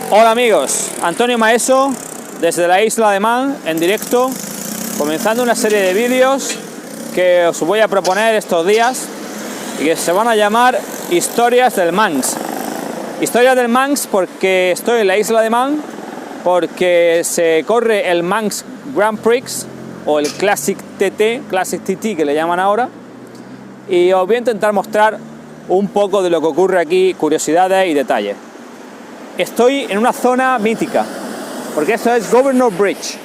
Hola amigos, Antonio Maeso desde la isla de Man en directo, comenzando una serie de vídeos que os voy a proponer estos días y que se van a llamar Historias del Manx. Historias del Manx porque estoy en la isla de Man, porque se corre el Manx Grand Prix o el Classic TT que le llaman ahora, y os voy a intentar mostrar un poco de lo que ocurre aquí, curiosidades y detalles. Estoy en una zona mítica, porque esto es Governor Bridge,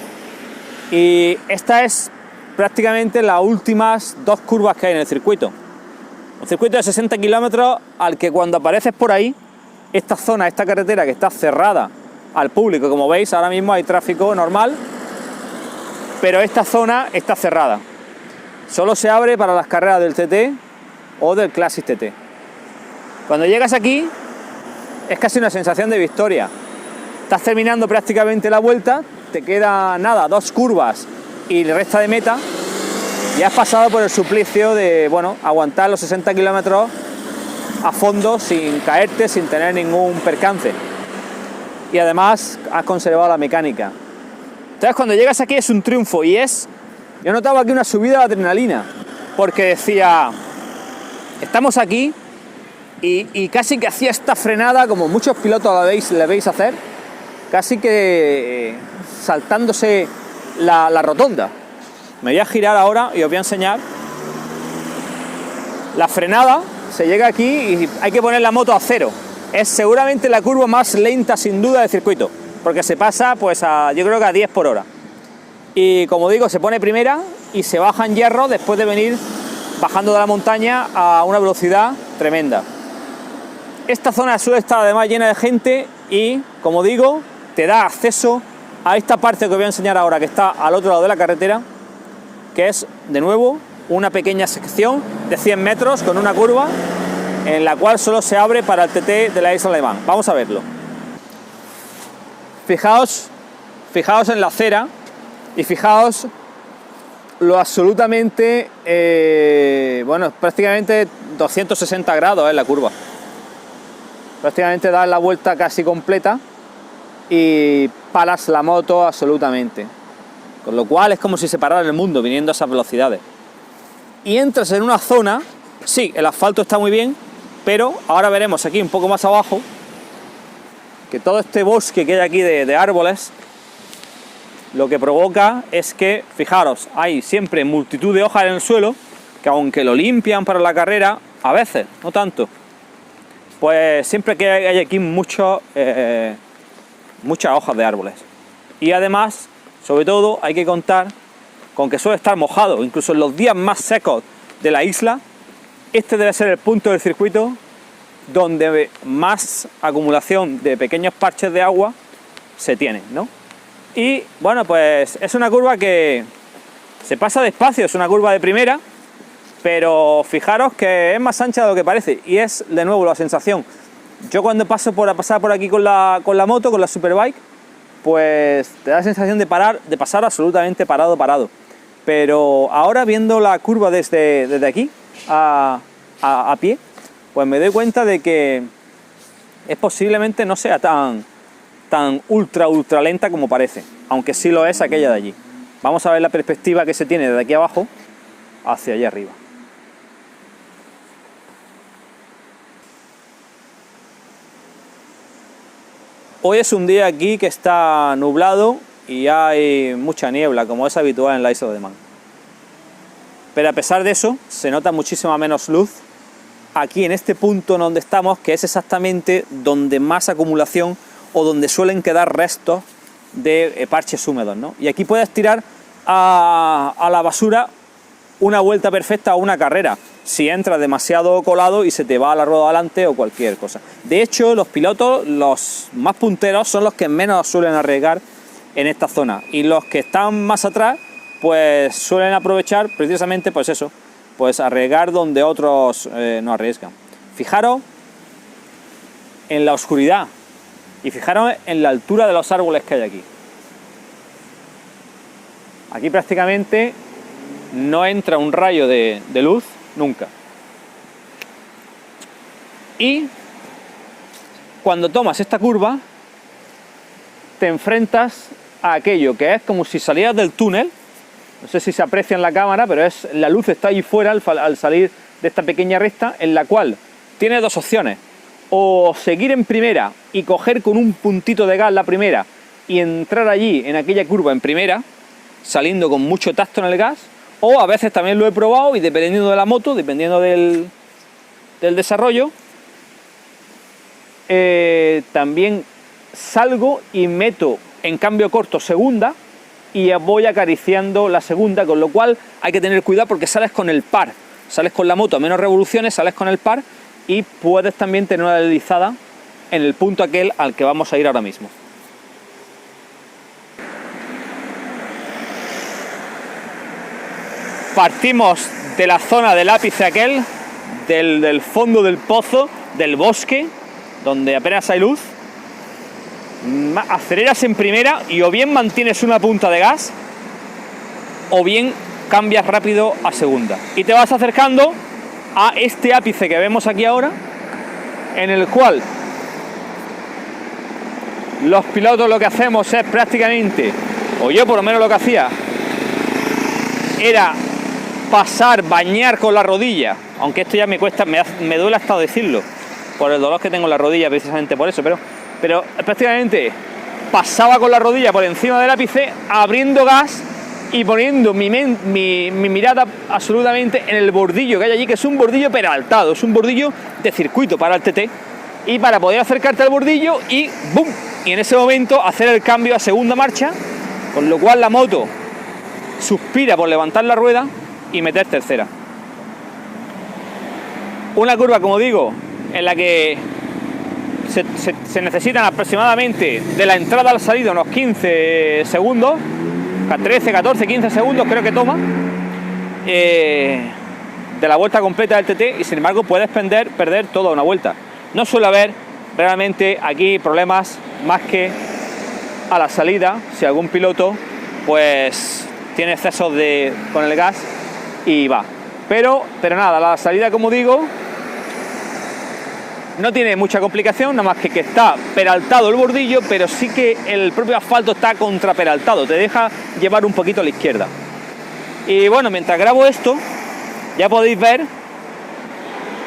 y esta es prácticamente las últimas dos curvas que hay en el circuito. Un circuito de 60 kilómetros al que cuando apareces por ahí, esta zona, esta carretera que está cerrada al público, como veis ahora mismo hay tráfico normal, pero esta zona está cerrada. Solo se abre para las carreras del TT o del Classic TT. Cuando llegas aquí es casi una sensación de victoria. Estás terminando prácticamente la vuelta, te queda nada, dos curvas y el resto de meta, y has pasado por el suplicio de, bueno, aguantar los 60 kilómetros a fondo sin caerte, sin tener ningún percance. Y además has conservado la mecánica. Entonces cuando llegas aquí es un triunfo, y es... Yo notaba aquí una subida de adrenalina, porque decía, estamos aquí, y casi que hacía esta frenada, como muchos pilotos le veis hacer, casi que saltándose la rotonda. Me voy a girar ahora y os voy a enseñar. La frenada, se llega aquí y hay que poner la moto a cero. Es seguramente la curva más lenta sin duda del circuito, porque se pasa pues yo creo que a 10 por hora. Y como digo, se pone primera y se baja en hierro después de venir bajando de la montaña a una velocidad tremenda. Esta zona suele estar además llena de gente y, como digo, te da acceso a esta parte que os voy a enseñar ahora, que está al otro lado de la carretera, que es, de nuevo, una pequeña sección de 100 metros con una curva en la cual solo se abre para el TT de la isla de Man. Vamos a verlo. Fijaos en la acera y fijaos lo absolutamente, bueno, prácticamente 260 grados en la curva. Prácticamente das la vuelta casi completa y paras la moto absolutamente. Con lo cual es como si se parara el mundo viniendo a esas velocidades. Y entras en una zona, sí, el asfalto está muy bien, pero ahora veremos aquí un poco más abajo que todo este bosque que hay aquí de árboles, lo que provoca es que, fijaros, hay siempre multitud de hojas en el suelo, que aunque lo limpian para la carrera, a veces, no tanto, pues siempre que hay aquí muchas hojas de árboles. Y además, sobre todo, hay que contar con que suele estar mojado, incluso en los días más secos de la isla. Este debe ser el punto del circuito donde más acumulación de pequeños parches de agua se tiene, ¿no? Y bueno, pues es una curva que se pasa despacio, es una curva de primera, pero fijaros que es más ancha de lo que parece, y es de nuevo la sensación. Yo cuando paso por aquí con la moto, con la Superbike, pues te da la sensación de pasar absolutamente parado. Pero ahora, viendo la curva desde aquí a pie, pues me doy cuenta de que es posiblemente no sea tan ultra lenta como parece, aunque sí lo es aquella de allí. Vamos a ver la perspectiva que se tiene desde aquí abajo hacia allá arriba. Hoy es un día aquí que está nublado y hay mucha niebla, como es habitual en la isla de Man. Pero a pesar de eso, se nota muchísima menos luz aquí en este punto donde estamos, que es exactamente donde más acumulación o donde suelen quedar restos de parches húmedos, ¿no? Y aquí puedes tirar a la basura una vuelta perfecta o una carrera, si entras demasiado colado y se te va la rueda adelante o cualquier cosa. De hecho, los pilotos, los más punteros, son los que menos suelen arriesgar en esta zona, y los que están más atrás pues suelen aprovechar precisamente pues eso, pues arriesgar donde otros no arriesgan. Fijaros en la oscuridad y fijaros en la altura de los árboles que hay aquí. Aquí prácticamente no entra un rayo de luz nunca. Y cuando tomas esta curva te enfrentas a aquello que es como si salieras del túnel. No sé si se aprecia en la cámara, pero la luz está ahí fuera al salir de esta pequeña recta, en la cual tienes dos opciones: o seguir en primera y coger con un puntito de gas la primera y entrar allí en aquella curva en primera, saliendo con mucho tacto en el gas, o a veces también lo he probado y dependiendo de la moto, dependiendo del desarrollo, también salgo y meto en cambio corto segunda y voy acariciando la segunda, con lo cual hay que tener cuidado porque sales con el par, sales con la moto a menos revoluciones, sales con el par y puedes también tener una deslizada en el punto aquel al que vamos a ir ahora mismo. Partimos de la zona del ápice aquel, del fondo del pozo, del bosque, donde apenas hay luz. Aceleras en primera y o bien mantienes una punta de gas o bien cambias rápido a segunda. Y te vas acercando a este ápice que vemos aquí ahora, en el cual los pilotos lo que hacemos es prácticamente, o yo por lo menos lo que hacía, era pasar, bañar con la rodilla, aunque esto ya me cuesta, me duele hasta decirlo, por el dolor que tengo en la rodilla, precisamente por eso, pero prácticamente pasaba con la rodilla por encima del ápice, abriendo gas y poniendo mi mirada absolutamente en el bordillo que hay allí, que es un bordillo peraltado, es un bordillo de circuito para el TT, y para poder acercarte al bordillo y ¡bum! Y en ese momento hacer el cambio a segunda marcha, con lo cual la moto suspira por levantar la rueda y meter tercera. Una curva, como digo, en la que se necesitan aproximadamente de la entrada a la salida unos 15 segundos, 13, 14, 15 segundos creo que toma, de la vuelta completa del TT, y sin embargo puedes perder toda una vuelta. No suele haber realmente aquí problemas más que a la salida, si algún piloto pues tiene excesos con el gas y va. Pero nada, la salida, como digo, no tiene mucha complicación, nada más que está peraltado el bordillo, pero sí que el propio asfalto está contraperaltado, te deja llevar un poquito a la izquierda. Y bueno, mientras grabo esto, ya podéis ver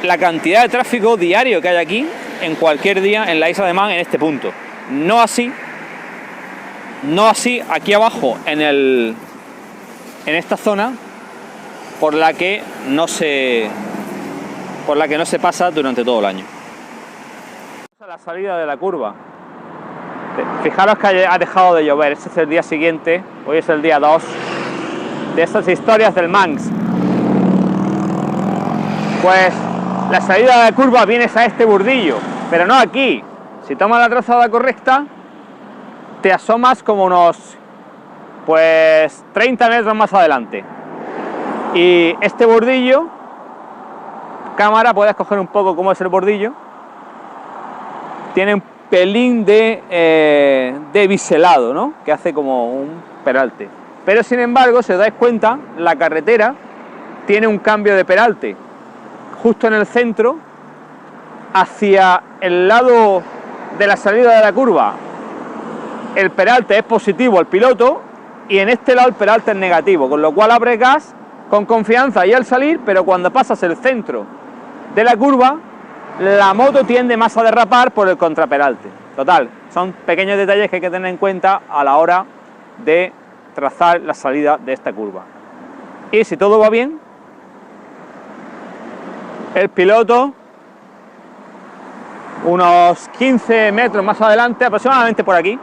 la cantidad de tráfico diario que hay aquí en cualquier día en la isla de Man en este punto. No así aquí abajo en esta zona por la que no se pasa durante todo el año. La salida de la curva. Fijaros que ha dejado de llover. Este es el día siguiente, hoy es el día 2 de estas historias del Manx. Pues la salida de la curva vienes a este bordillo, pero no aquí. Si tomas la trazada correcta, te asomas como unos 30 metros más adelante. Y este bordillo, cámara, puedes coger un poco cómo es el bordillo. Tiene un pelín de biselado, ¿no? Que hace como un peralte. Pero sin embargo, si os dais cuenta, la carretera tiene un cambio de peralte. Justo en el centro, hacia el lado de la salida de la curva, el peralte es positivo al piloto, y en este lado el peralte es negativo, con lo cual abres gas con confianza y al salir, pero cuando pasas el centro de la curva, la moto tiende más a derrapar por el contraperalte. Total, son pequeños detalles que hay que tener en cuenta a la hora de trazar la salida de esta curva. Y si todo va bien, el piloto, unos 15 metros más adelante, aproximadamente por aquí,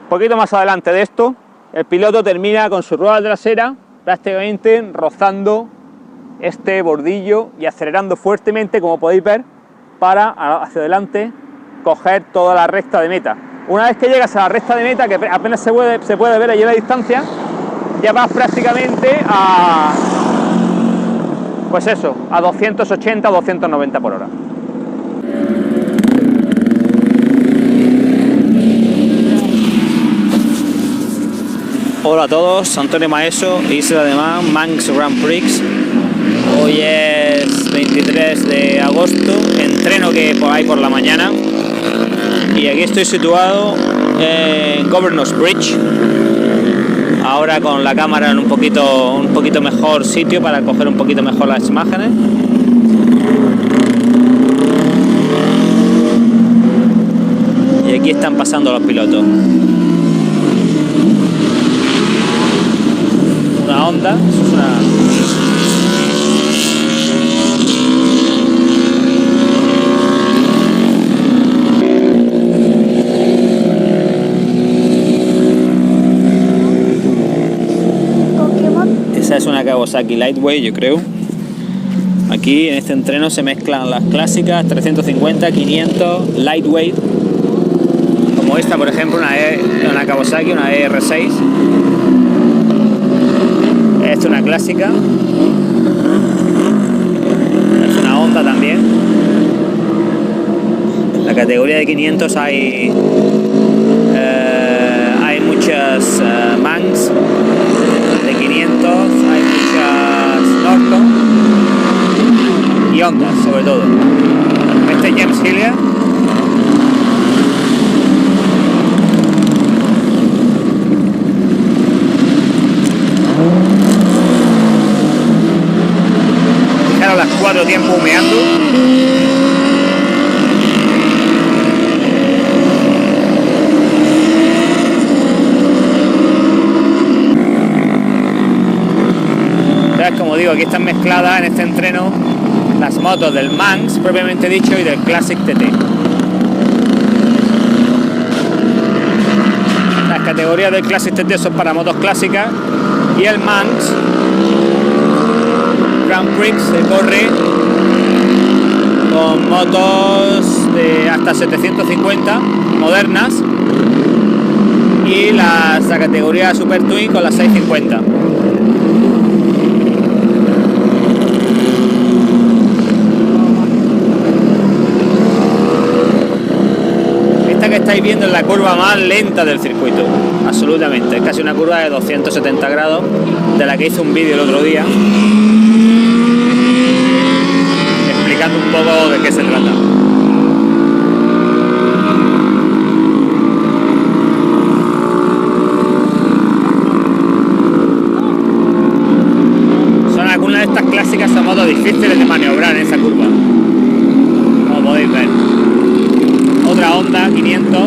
un poquito más adelante de esto, el piloto termina con su rueda trasera prácticamente rozando este bordillo y acelerando fuertemente, como podéis ver, para hacia adelante coger toda la recta de meta. Una vez que llegas a la recta de meta, que apenas se puede ver allí a la distancia, ya vas prácticamente a, pues eso, a 280 o 290 por hora. Hola a todos, Antonio Maeso, Isla de Man, Manx Grand Prix. Hoy es 23 de agosto, entreno que por ahí por la mañana, y aquí estoy situado en Governor's Bridge, ahora con la cámara en un poquito mejor sitio para coger un poquito mejor las imágenes. Y aquí están pasando los pilotos. Una Honda, eso es una... Esa es una Kawasaki Lightweight, yo creo. Aquí en este entreno se mezclan las clásicas 350, 500, Lightweight, como esta por ejemplo, una Kawasaki, una ER6. Esta es una clásica. Es una Honda también. En la categoría de 500 hay muchas Manx. De 500 hay muchas Norton y Hondas sobre todo. Este es James Hillier. Fijaros las 4 tiempos humeando. Como digo, aquí están mezcladas en este entreno las motos del Manx propiamente dicho y del Classic TT. Las categorías del Classic TT son para motos clásicas y el Manx Grand Prix se corre con motos de hasta 750 modernas y la categoría Super Twin con las 650. Que estáis viendo es la curva más lenta del circuito, absolutamente, es casi una curva de 270 grados, de la que hice un vídeo el otro día explicando un poco de qué se trata. Son algunas de estas clásicas motos difíciles de maniobrar en esa curva, como podéis ver. Otra Honda 500,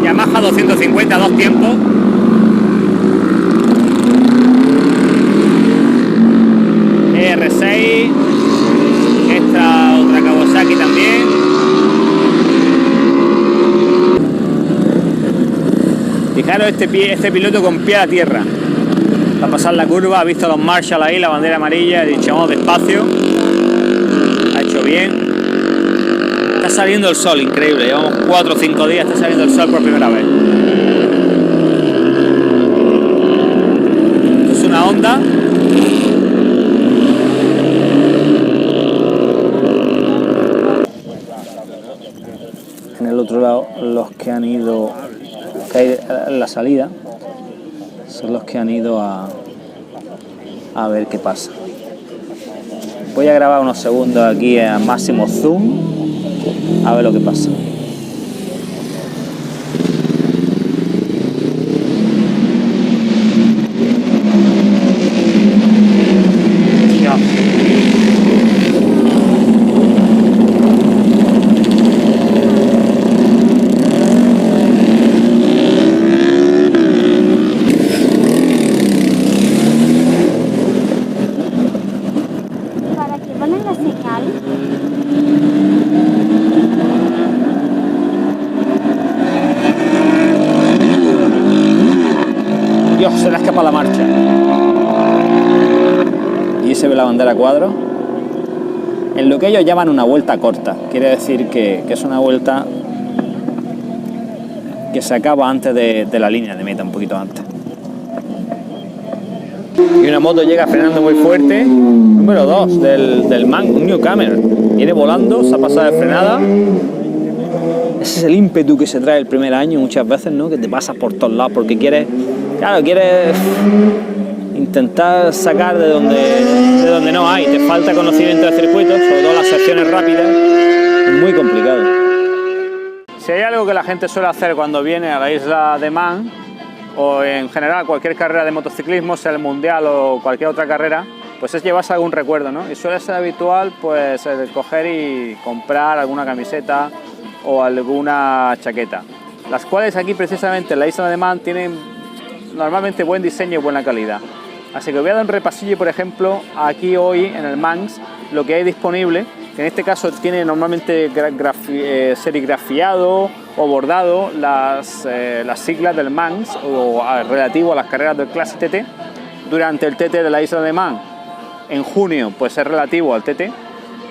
Yamaha 250, 2 tiempos. ER6, otra Kawasaki también. Fijaros este piloto con pie a tierra. Va a pasar la curva, ha visto los Marshall ahí, la bandera amarilla, ha dicho vamos despacio. Ha hecho bien. Está saliendo el sol, increíble, llevamos 4 o 5 días, está saliendo el sol por primera vez. Esto es una Honda. En el otro lado, los que han ido, que hay en la salida, son los que han ido a ver qué pasa. Voy a grabar unos segundos aquí a máximo zoom. A ver lo que pasa. Ya. ¿Para qué ponen la señal? Dios, se le escapa la marcha. Y se ve la bandera a cuadro. En lo que ellos llaman una vuelta corta. Quiere decir que es una vuelta que se acaba antes de la línea de meta, un poquito antes. Y una moto llega frenando muy fuerte. Número 2 del Man, un newcomer. Viene volando, se ha pasado de frenada. Ese es el ímpetu que se trae el primer año muchas veces, ¿no? Que te pasas por todos lados porque quieres... Claro, quieres intentar sacar de donde no hay. Te falta conocimiento de circuitos, sobre todo las secciones rápidas, es muy complicado. Si hay algo que la gente suele hacer cuando viene a la isla de Man, o en general cualquier carrera de motociclismo, sea el mundial o cualquier otra carrera, pues es llevarse algún recuerdo, ¿no? Y suele ser habitual pues el coger y comprar alguna camiseta o alguna chaqueta, las cuales aquí precisamente en la isla de Man tienen normalmente buen diseño y buena calidad. Así que voy a dar un repasillo, por ejemplo, aquí hoy en el Manx, lo que hay disponible, que en este caso tiene normalmente serigrafiado o bordado las siglas del Manx o relativo a las carreras del Classic TT durante el TT de la isla de Man. En junio pues es relativo al TT,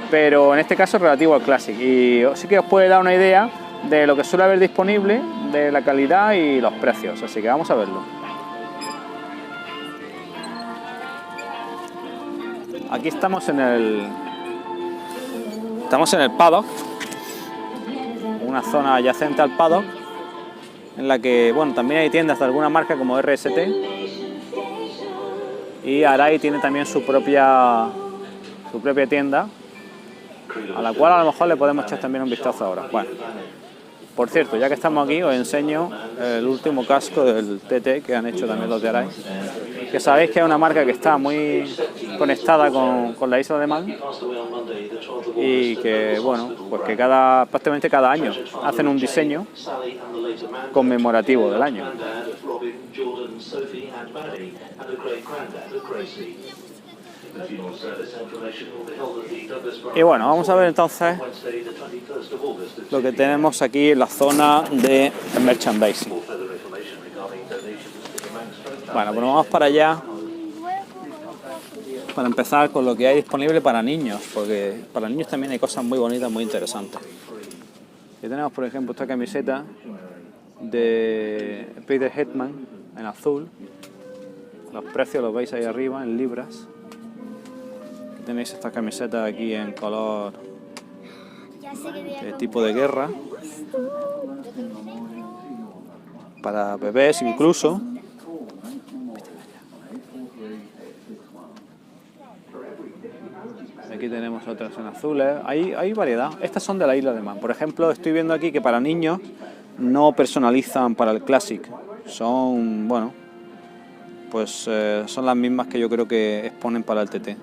pero en este caso es relativo al Classic, y sí que os puede dar una idea de lo que suele haber disponible, de la calidad y los precios, así que vamos a verlo. Aquí estamos en el paddock, una zona adyacente al paddock, en la que bueno, también hay tiendas de alguna marca como RST, y Arai tiene también su propia tienda, a la cual a lo mejor le podemos echar también un vistazo ahora. Bueno, por cierto, ya que estamos aquí, os enseño el último casco del TT que han hecho también los de Arai, que sabéis que es una marca que está muy conectada con la isla de Man, y que bueno, pues que prácticamente cada año hacen un diseño conmemorativo del año. Y bueno, vamos a ver entonces lo que tenemos aquí en la zona de merchandising. Bueno, pues vamos para allá para empezar con lo que hay disponible para niños, porque para niños también hay cosas muy bonitas, muy interesantes. Aquí tenemos, por ejemplo, esta camiseta de Peter Hetman en azul. Los precios los veis ahí arriba en libras. Tenéis esta camiseta aquí en color tipo de guerra, para bebés incluso. Aquí tenemos otras en azules, hay variedad. Estas son de la isla de Man. Por ejemplo, estoy viendo aquí que para niños no personalizan para el Classic. Son, bueno, pues son las mismas que yo creo que exponen para el TT.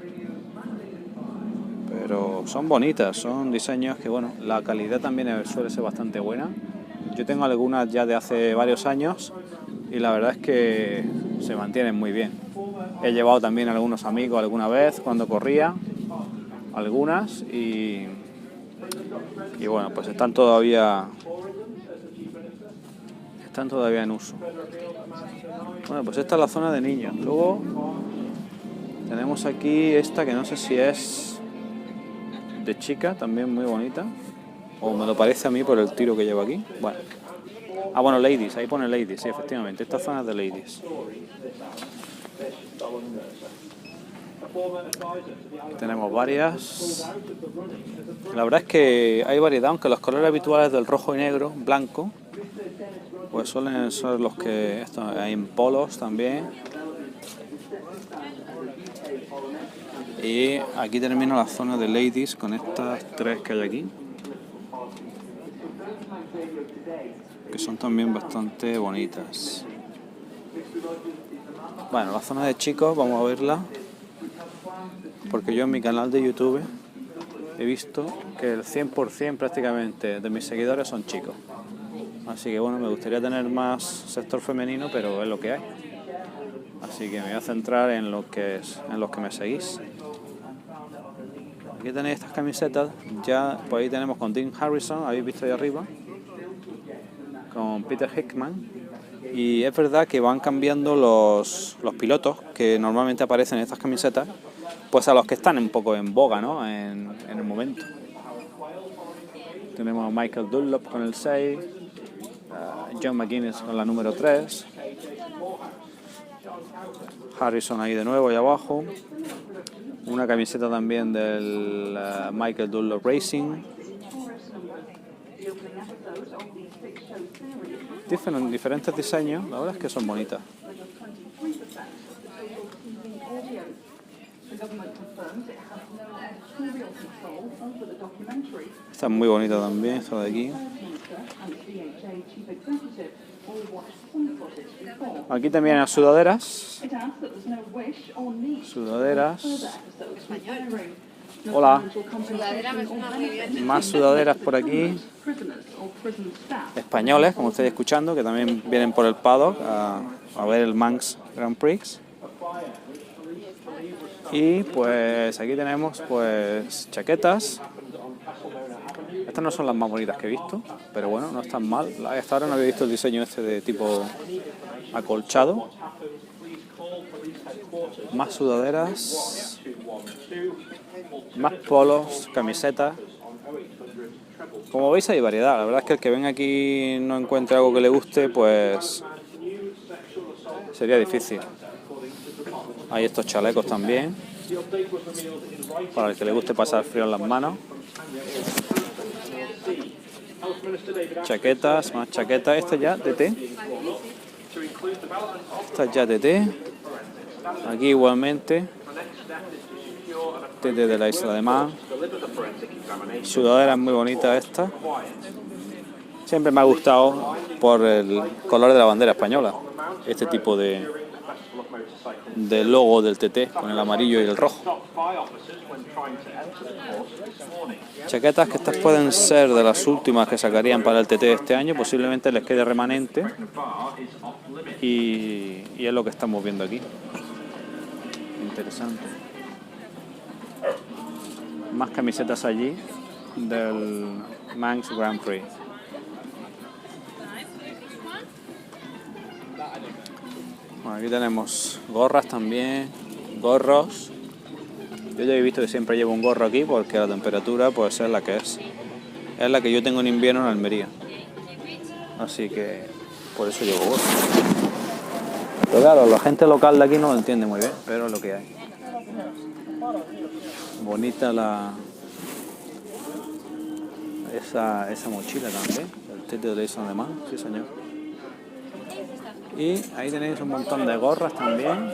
Pero son bonitas, son diseños que, bueno, la calidad también suele ser bastante buena. Yo tengo algunas ya de hace varios años y la verdad es que se mantienen muy bien. He llevado también a algunos amigos alguna vez cuando corría, algunas, y bueno, pues están todavía en uso. Bueno, pues esta es la zona de niños. Luego tenemos aquí esta que no sé si es de chica, también muy bonita, o me lo parece a mí por el tiro que lleva aquí. Bueno, bueno, ladies, ahí pone ladies, sí, efectivamente, esta zona es de ladies. Aquí tenemos varias. La verdad es que hay variedad, aunque los colores habituales del rojo y negro, blanco, pues suelen ser los que hay en polos también. Y aquí termino la zona de ladies con estas tres que hay aquí, que son también bastante bonitas. Bueno, la zona de chicos vamos a verla, porque yo en mi canal de YouTube he visto que el 100% prácticamente de mis seguidores son chicos. Así que bueno, me gustaría tener más sector femenino, pero es lo que hay. Así que me voy a centrar en los que me seguís. Aquí tenéis estas camisetas, ya por ahí tenemos con Dean Harrison, habéis visto ahí arriba, con Peter Hickman, y es verdad que van cambiando los pilotos que normalmente aparecen en estas camisetas, pues a los que están un poco en boga, ¿no? en el momento. Tenemos a Michael Dunlop con el 6, John McGuinness con la número 3, Harrison ahí de nuevo ahí abajo, una camiseta también del Michael Dunlop Racing. Diferentes diseños, la verdad es que son bonitas. Esta es muy bonita también, esta de aquí. Aquí también hay sudaderas. Sudaderas. Hola. Más sudaderas por aquí. Españoles, como estáis escuchando, que también vienen por el paddock a ver el Manx Grand Prix. Y pues aquí tenemos pues chaquetas. Estas no son las más bonitas que he visto, pero bueno, no están mal. Hasta ahora no había visto el diseño este de tipo acolchado. Más sudaderas. Más polos, camisetas. Como veis hay variedad. La verdad es que el que venga aquí no encuentre algo que le guste, pues sería difícil. Hay estos chalecos también, para el que le guste pasar frío en las manos. Chaquetas, más chaquetas. Esta ya de té. Esta ya de té. Aquí igualmente. Té de la Isla de Man. Sudaderas muy bonitas esta. Siempre me ha gustado por el color de la bandera española. Este tipo de logo del TT con el amarillo y el rojo. Chaquetas que estas pueden ser de las últimas que sacarían para el TT de este año. Posiblemente les quede remanente. Y es lo que estamos viendo aquí. Interesante. Más camisetas allí del Manx Grand Prix. Bueno, aquí tenemos gorras también, gorros. Yo ya he visto que siempre llevo un gorro aquí porque la temperatura pues es la que es. Es la que yo tengo en invierno en Almería. Así que por eso llevo gorro. Pero claro, la gente local de aquí no lo entiende muy bien, pero es lo que hay. Bonita esa mochila también, el TT de la Isla de Man, sí señor. Y ahí tenéis un montón de gorras también.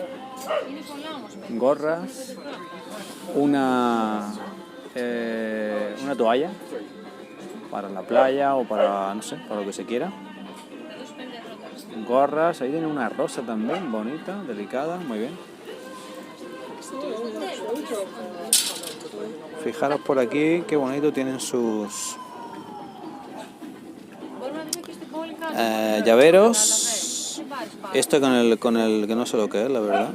Gorras. Una toalla para la playa o para, no sé, para lo que se quiera. Gorras, ahí tiene una rosa también, bonita, delicada, muy bien. Fijaros por aquí, qué bonito tienen sus llaveros. Esto con el que no sé lo que es, la verdad.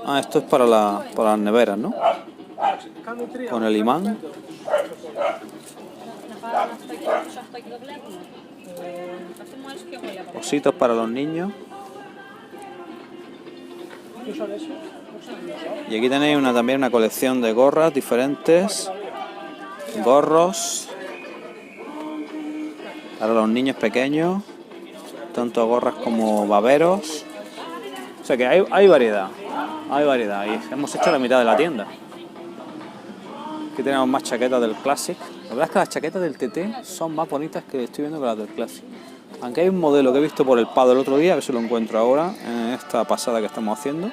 Ah, esto es para las neveras, ¿no? Con el imán. Ositos para los niños. Y aquí tenéis también una colección de gorras diferentes. Gorros para los niños pequeños. Tanto gorras como baberos. O sea que hay variedad. Hay variedad. Y hemos hecho la mitad de la tienda. Aquí tenemos más chaquetas del Classic. La verdad es que las chaquetas del TT son más bonitas que estoy viendo que las del Classic. Aunque hay un modelo que he visto por el Pado el otro día, a ver si lo encuentro ahora, en esta pasada que estamos haciendo.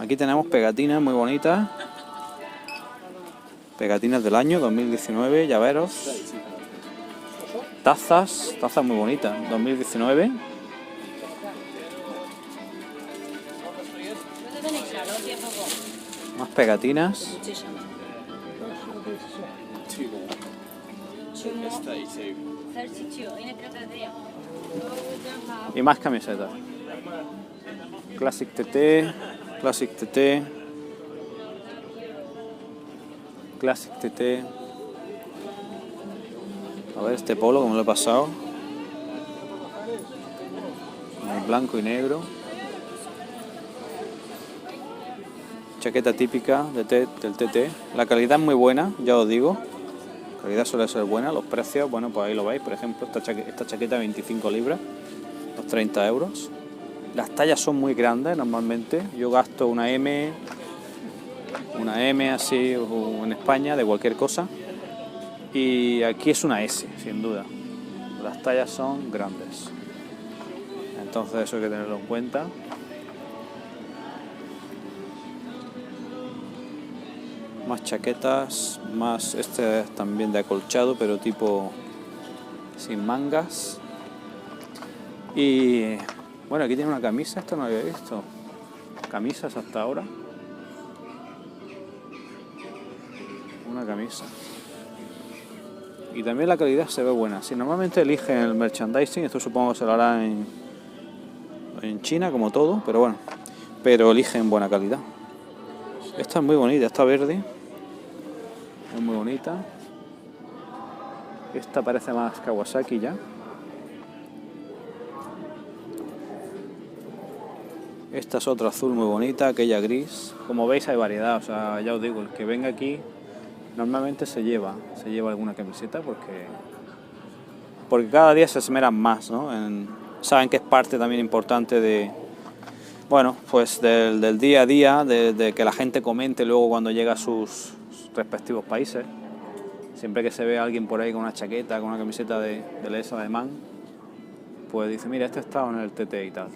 Aquí tenemos pegatinas muy bonitas. Pegatinas del año 2019, llaveros. Tazas muy bonitas, 2019. Más pegatinas. Y más camisetas. Classic TT, Classic TT, Classic TT. A ver este polo como lo he pasado. En blanco y negro. Chaqueta típica del TT. La calidad es muy buena, ya os digo. La calidad suele ser buena. Los precios, bueno, pues ahí lo veis. Por ejemplo, esta chaqueta 25 libras, los 30 euros. Las tallas son muy grandes normalmente. Yo gasto una M así en España de cualquier cosa. Y aquí es una S, sin duda. Las tallas son grandes. Entonces eso hay que tenerlo en cuenta. Más chaquetas, más este también de acolchado, pero tipo sin mangas. Y bueno, aquí tiene una camisa, esto no lo había visto. Camisas hasta ahora. Una camisa. Y también la calidad se ve buena. Si normalmente eligen el merchandising, esto supongo que se lo hará en China como todo, pero bueno, pero eligen buena calidad. Esta es muy bonita, esta verde es muy bonita. Esta parece más Kawasaki ya. Esta es otra azul muy bonita, aquella gris. Como veis hay variedad, o sea, ya os digo, el que venga aquí normalmente se lleva alguna camiseta porque cada día se esmeran más, ¿no? Saben que es parte también importante de, bueno, pues del día a día, de que la gente comente luego cuando llega a sus respectivos países. Siempre que se ve a alguien por ahí con una chaqueta, con una camiseta del ESA alemán, pues dice, mira, este estaba en el TT y tal.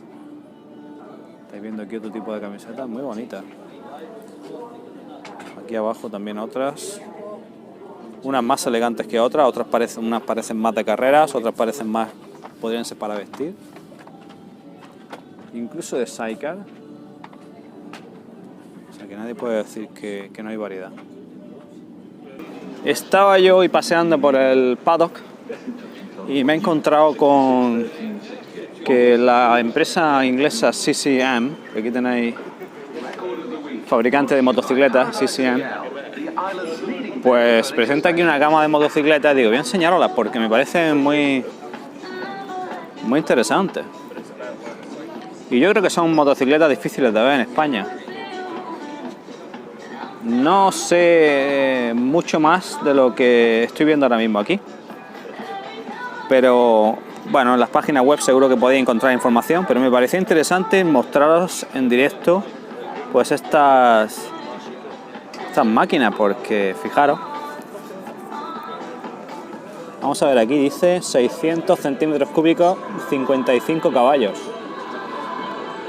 Estáis viendo aquí otro tipo de camisetas muy bonitas. Aquí abajo también otras. Unas más elegantes que otras, unas parecen más de carreras, otras parecen más, podrían ser para vestir. Incluso de sidecar. O sea que nadie puede decir que no hay variedad. Estaba yo hoy paseando por el paddock y me he encontrado con que la empresa inglesa CCM, que aquí tenéis fabricante de motocicletas, CCM, pues presenta aquí una gama de motocicletas. Digo, voy a enseñaroslas porque me parecen muy interesantes. Y yo creo que son motocicletas difíciles de ver en España. No sé mucho más de lo que estoy viendo ahora mismo aquí. Pero bueno, en las páginas web seguro que podéis encontrar información, pero me parecía interesante mostraros en directo pues estas máquinas, porque fijaros, vamos a ver, aquí dice 600 centímetros cúbicos, 55 caballos.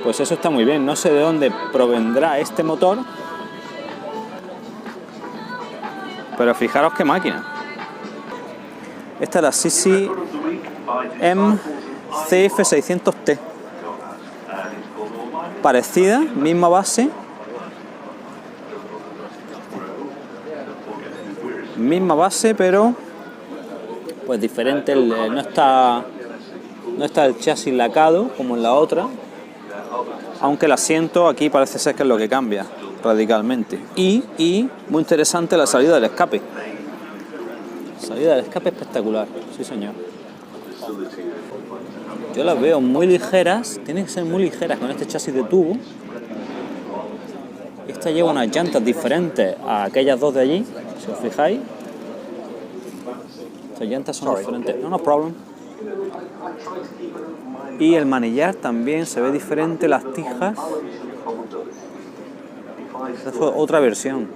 Pues eso está muy bien. No sé de dónde provendrá este motor, pero fijaros qué máquina. Esta es la CCM CF600T. Parecida, misma base. Misma base, pero pues diferente. No está el chasis lacado como en la otra. Aunque el asiento aquí parece ser que es lo que cambia radicalmente. Y muy interesante la salida del escape. Salida del escape espectacular, sí señor. Yo las veo muy ligeras, tienen que ser muy ligeras con este chasis de tubo. Esta lleva unas llantas diferentes a aquellas dos de allí, si os fijáis. Estas llantas son diferentes. No problem. Y el manillar también se ve diferente, las tijas. Esta fue otra versión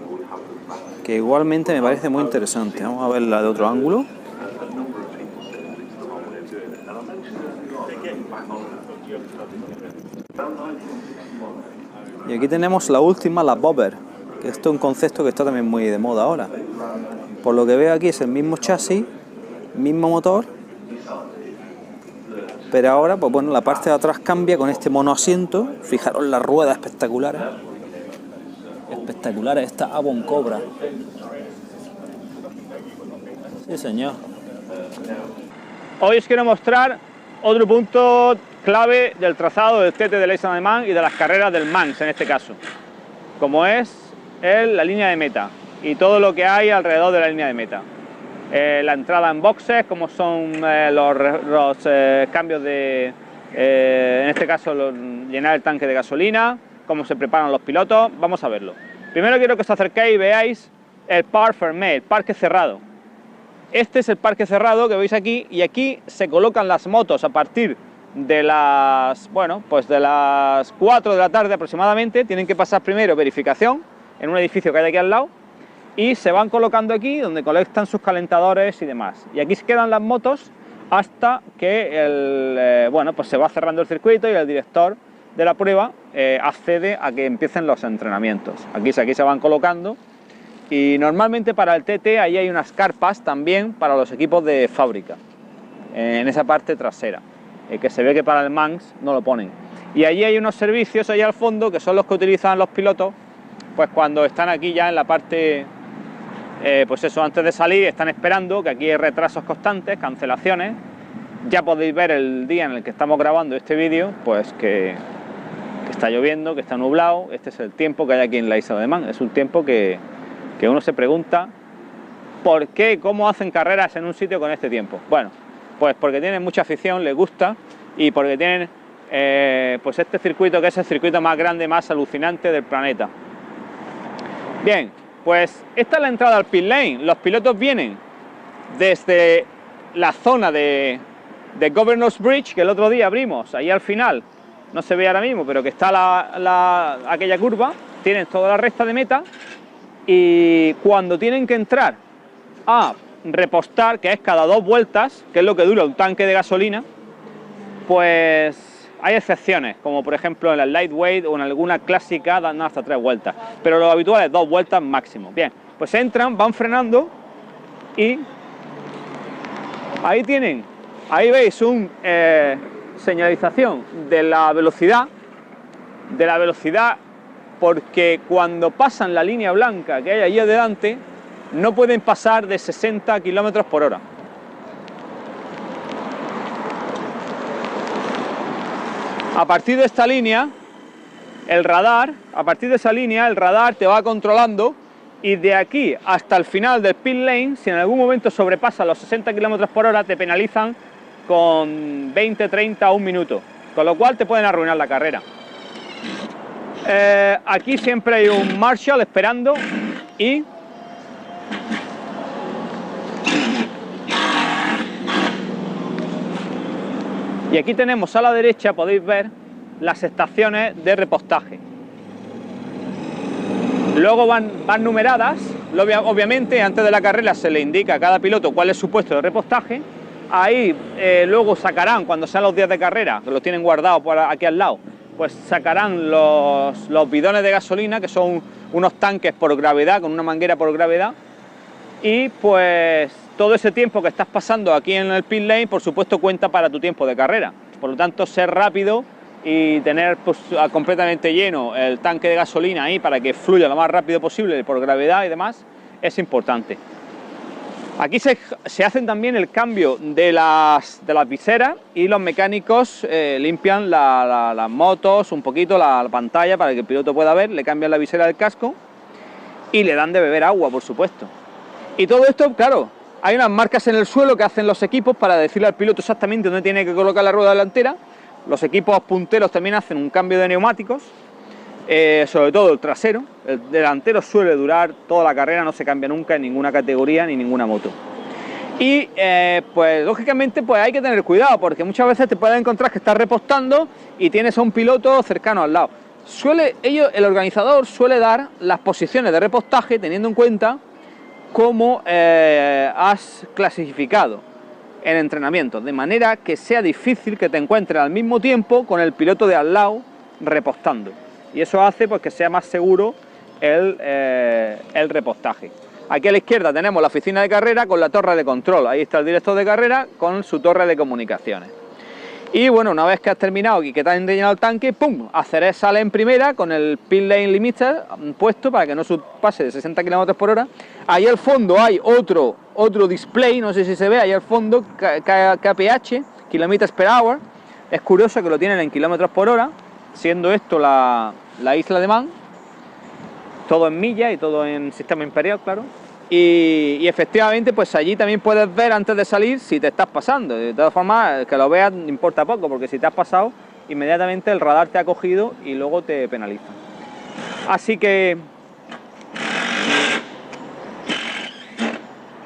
que igualmente me parece muy interesante. Vamos a verla de otro ángulo. Y aquí tenemos la última, la Bobber, que esto es un concepto que está también muy de moda ahora. Por lo que veo aquí es el mismo chasis, mismo motor, pero ahora, pues bueno, la parte de atrás cambia con este monoasiento. Fijaros las ruedas espectaculares. Espectaculares, esta Avon Cobra. Sí, señor. Hoy os quiero mostrar otro punto clave del trazado del TT del ESA alemán y de las carreras del Manx en este caso, como es la línea de meta y todo lo que hay alrededor de la línea de meta. La entrada en boxes, como son los cambios de, en este caso, llenar el tanque de gasolina, cómo se preparan los pilotos. Vamos a verlo. Primero quiero que os acerquéis y veáis el Parc Fermé, el parque cerrado. Este es el parque cerrado que veis aquí, y aquí se colocan las motos a partir de las, bueno, pues de las 4 de la tarde aproximadamente. Tienen que pasar primero verificación en un edificio que hay aquí al lado y se van colocando aquí donde colectan sus calentadores y demás. Y aquí se quedan las motos hasta que bueno, pues se va cerrando el circuito y el director de la prueba accede a que empiecen los entrenamientos. Aquí se van colocando Y normalmente para el TT ahí hay unas carpas también para los equipos de fábrica, en esa parte trasera, que se ve que para el Manx no lo ponen. Y allí hay unos servicios allá al fondo que son los que utilizan los pilotos, pues cuando están aquí ya en la parte, pues eso, antes de salir están esperando, que aquí hay retrasos constantes, cancelaciones. Ya podéis ver el día en el que estamos grabando este vídeo, pues que está lloviendo, que está nublado. Este es el tiempo que hay aquí en la isla de Man. Es un tiempo que uno se pregunta por qué, cómo hacen carreras en un sitio con este tiempo. Bueno, pues porque tienen mucha afición, les gusta, y porque tienen pues este circuito, que es el circuito más grande, más alucinante del planeta. Bien, pues esta es la entrada al pit lane. Los pilotos vienen desde la zona de Governor's Bridge, que el otro día abrimos, ahí al final, no se ve ahora mismo, pero que está aquella curva, tienen toda la recta de meta, y cuando tienen que entrar a repostar, que es cada 2 vueltas, que es lo que dura un tanque de gasolina, pues hay excepciones, como por ejemplo en la lightweight o en alguna clásica dan hasta 3 vueltas, pero lo habitual es 2 vueltas máximo. Bien, pues entran, van frenando y ahí tienen, ahí veis un señalización de la velocidad, porque cuando pasan la línea blanca que hay allí adelante no pueden pasar de 60 km por hora. A partir de esta línea, el radar te va controlando, y de aquí hasta el final del pit lane, si en algún momento sobrepasas los 60 km por hora, te penalizan con 20, 30 o 1 minuto, con lo cual te pueden arruinar la carrera. Aquí siempre hay un marshal esperando y aquí tenemos a la derecha, podéis ver las estaciones de repostaje. Luego van numeradas, obviamente antes de la carrera se le indica a cada piloto cuál es su puesto de repostaje. Ahí luego sacarán, cuando sean los días de carrera, que los tienen guardados por aquí al lado, pues sacarán los bidones de gasolina, que son unos tanques por gravedad, con una manguera por gravedad, y pues todo ese tiempo que estás pasando aquí en el pit lane, por supuesto, cuenta para tu tiempo de carrera. Por lo tanto, ser rápido y tener pues completamente lleno el tanque de gasolina ahí para que fluya lo más rápido posible por gravedad y demás, es importante. Aquí se hacen también el cambio de las viseras, y los mecánicos limpian las motos, un poquito la pantalla para que el piloto pueda ver, le cambian la visera del casco y le dan de beber agua, por supuesto. Y todo esto, claro, hay unas marcas en el suelo que hacen los equipos para decirle al piloto exactamente dónde tiene que colocar la rueda delantera. Los equipos punteros también hacen un cambio de neumáticos, sobre todo el trasero. El delantero suele durar toda la carrera, no se cambia nunca en ninguna categoría ni ninguna moto. Y pues lógicamente pues hay que tener cuidado, porque muchas veces te puedes encontrar que estás repostando y tienes a un piloto cercano al lado. El organizador suele dar las posiciones de repostaje teniendo en cuenta cómo has clasificado en entrenamiento, de manera que sea difícil que te encuentres al mismo tiempo con el piloto de al lado repostando, y eso hace pues que sea más seguro el repostaje. Aquí a la izquierda tenemos la oficina de carrera con la torre de control, ahí está el director de carrera con su torre de comunicaciones. Y bueno, una vez que has terminado y que te has llenado el tanque, ¡pum!, Aceré sale en primera con el pit lane limiter puesto para que no pase de 60 km por hora. Ahí al fondo hay otro display, no sé si se ve, ahí al fondo, kph, kilometers per hour. Es curioso que lo tienen en kilómetros por hora, siendo esto la isla de Man, todo en millas y todo en sistema imperial, claro. Y efectivamente, pues allí también puedes ver antes de salir si te estás pasando. De todas formas, que lo veas importa poco, porque si te has pasado, inmediatamente el radar te ha cogido y luego te penaliza. Así que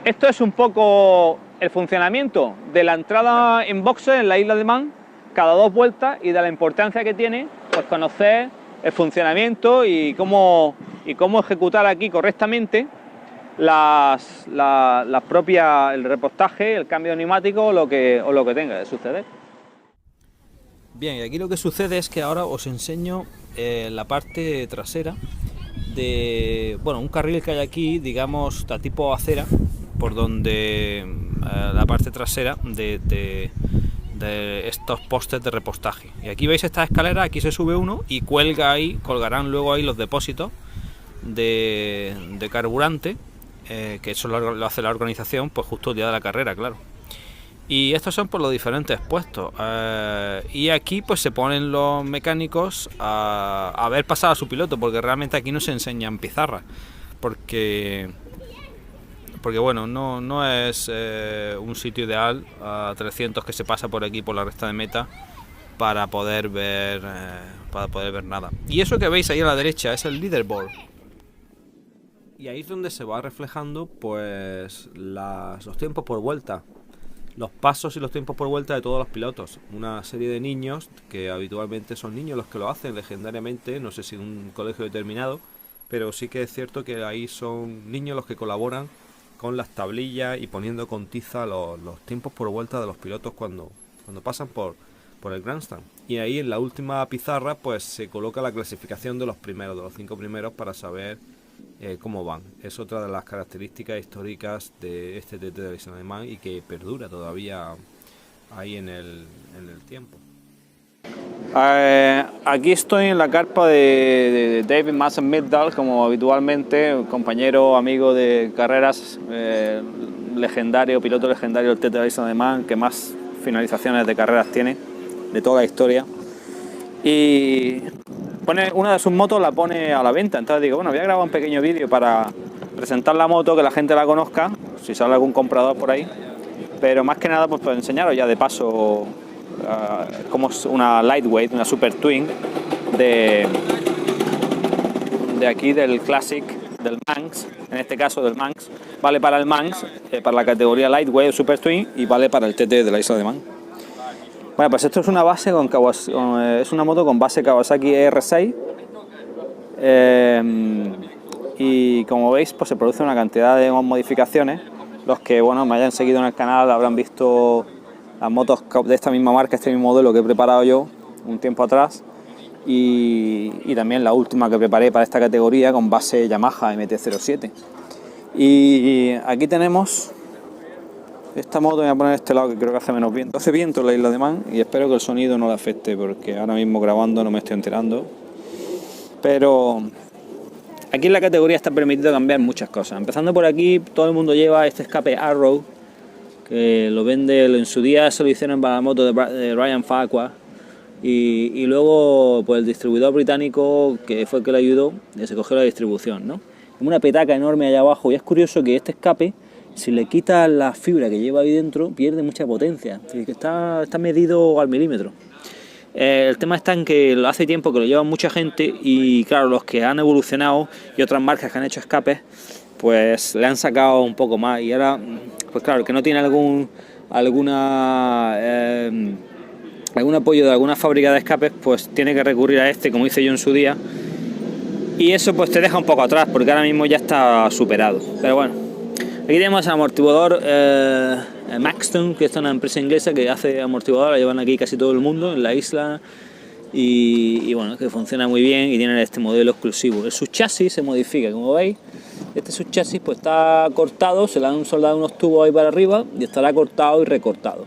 esto es un poco el funcionamiento de la entrada en boxes en la isla de Man cada 2 vueltas, y de la importancia que tiene pues conocer el funcionamiento y cómo ejecutar aquí correctamente el repostaje, el cambio neumático o lo que tenga de suceder. Bien, y aquí lo que sucede es que ahora os enseño la parte trasera de, bueno, un carril que hay aquí, digamos, de tipo acera, por donde la parte trasera de estos postes de repostaje. Y aquí veis esta escalera, aquí se sube uno y colgarán luego ahí los depósitos de carburante, que eso lo hace la organización, pues justo el día de la carrera, claro. Y estos son por los diferentes puestos, y aquí pues se ponen los mecánicos a ver pasar a su piloto, porque realmente aquí no se enseñan pizarras, porque bueno, no es un sitio ideal a 300 que se pasa por aquí por la recta de meta para poder ver nada. Y eso que veis ahí a la derecha es el leaderboard. Y ahí es donde se va reflejando pues los tiempos por vuelta, los pasos y los tiempos por vuelta de todos los pilotos. Una serie de niños, que habitualmente son niños los que lo hacen legendariamente, no sé si en un colegio determinado, pero sí que es cierto que ahí son niños los que colaboran con las tablillas y poniendo con tiza los tiempos por vuelta de los pilotos cuando pasan por el grandstand. Y ahí en la última pizarra pues se coloca la clasificación de los 5 primeros para saber cómo van. Es otra de las características históricas de este TT de la Isla de Man y que perdura todavía ahí en el tiempo. Aquí estoy en la carpa de David Masson-Middahl, como habitualmente, un compañero, amigo de carreras, piloto legendario del TT de la Isla de Man, que más finalizaciones de carreras tiene de toda la historia. Y una de sus motos la pone a la venta, entonces digo, bueno, voy a grabar un pequeño vídeo para presentar la moto, que la gente la conozca, si sale algún comprador por ahí, pero más que nada pues para enseñaros ya de paso como es una lightweight, una super twin de aquí del Classic, del Manx, en este caso del Manx, vale para el Manx, para la categoría lightweight super twin, y vale para el TT de la Isla de Man. Bueno, pues esto es una base es una moto con base Kawasaki R6, y como veis pues se produce una cantidad de modificaciones. Los que bueno me hayan seguido en el canal habrán visto las motos de esta misma marca, este mismo modelo que he preparado yo un tiempo atrás, y también la última que preparé para esta categoría con base Yamaha MT-07. Y aquí tenemos esta moto, voy a poner este lado que creo que hace menos viento. Hace viento en la Isla de Man y espero que el sonido no le afecte, porque ahora mismo grabando no me estoy enterando. Pero aquí en la categoría está permitido cambiar muchas cosas. Empezando por aquí, todo el mundo lleva este escape Arrow, que lo vende, en su día se lo hicieron para la moto de Ryan Farquhar, y luego pues el distribuidor británico, que fue el que le ayudó, se cogió la distribución, ¿no? Como una petaca enorme allá abajo, y es curioso que este escape, si le quitas la fibra que lleva ahí dentro, pierde mucha potencia, que está medido al milímetro. El tema está en que hace tiempo que lo lleva mucha gente, y claro, los que han evolucionado y otras marcas que han hecho escapes, pues le han sacado un poco más, y ahora, pues claro, el que no tiene algún apoyo de alguna fábrica de escapes, pues tiene que recurrir a este, como hice yo en su día, y eso pues te deja un poco atrás, porque ahora mismo ya está superado. Pero bueno, aquí tenemos el amortiguador Maxton, que es una empresa inglesa que hace amortiguador, la llevan aquí casi todo el mundo en la isla, y bueno, que funciona muy bien, y tienen este modelo exclusivo. El subchasis se modifica, como veis, este subchasis pues está cortado, se le han soldado unos tubos ahí para arriba y estará cortado y recortado,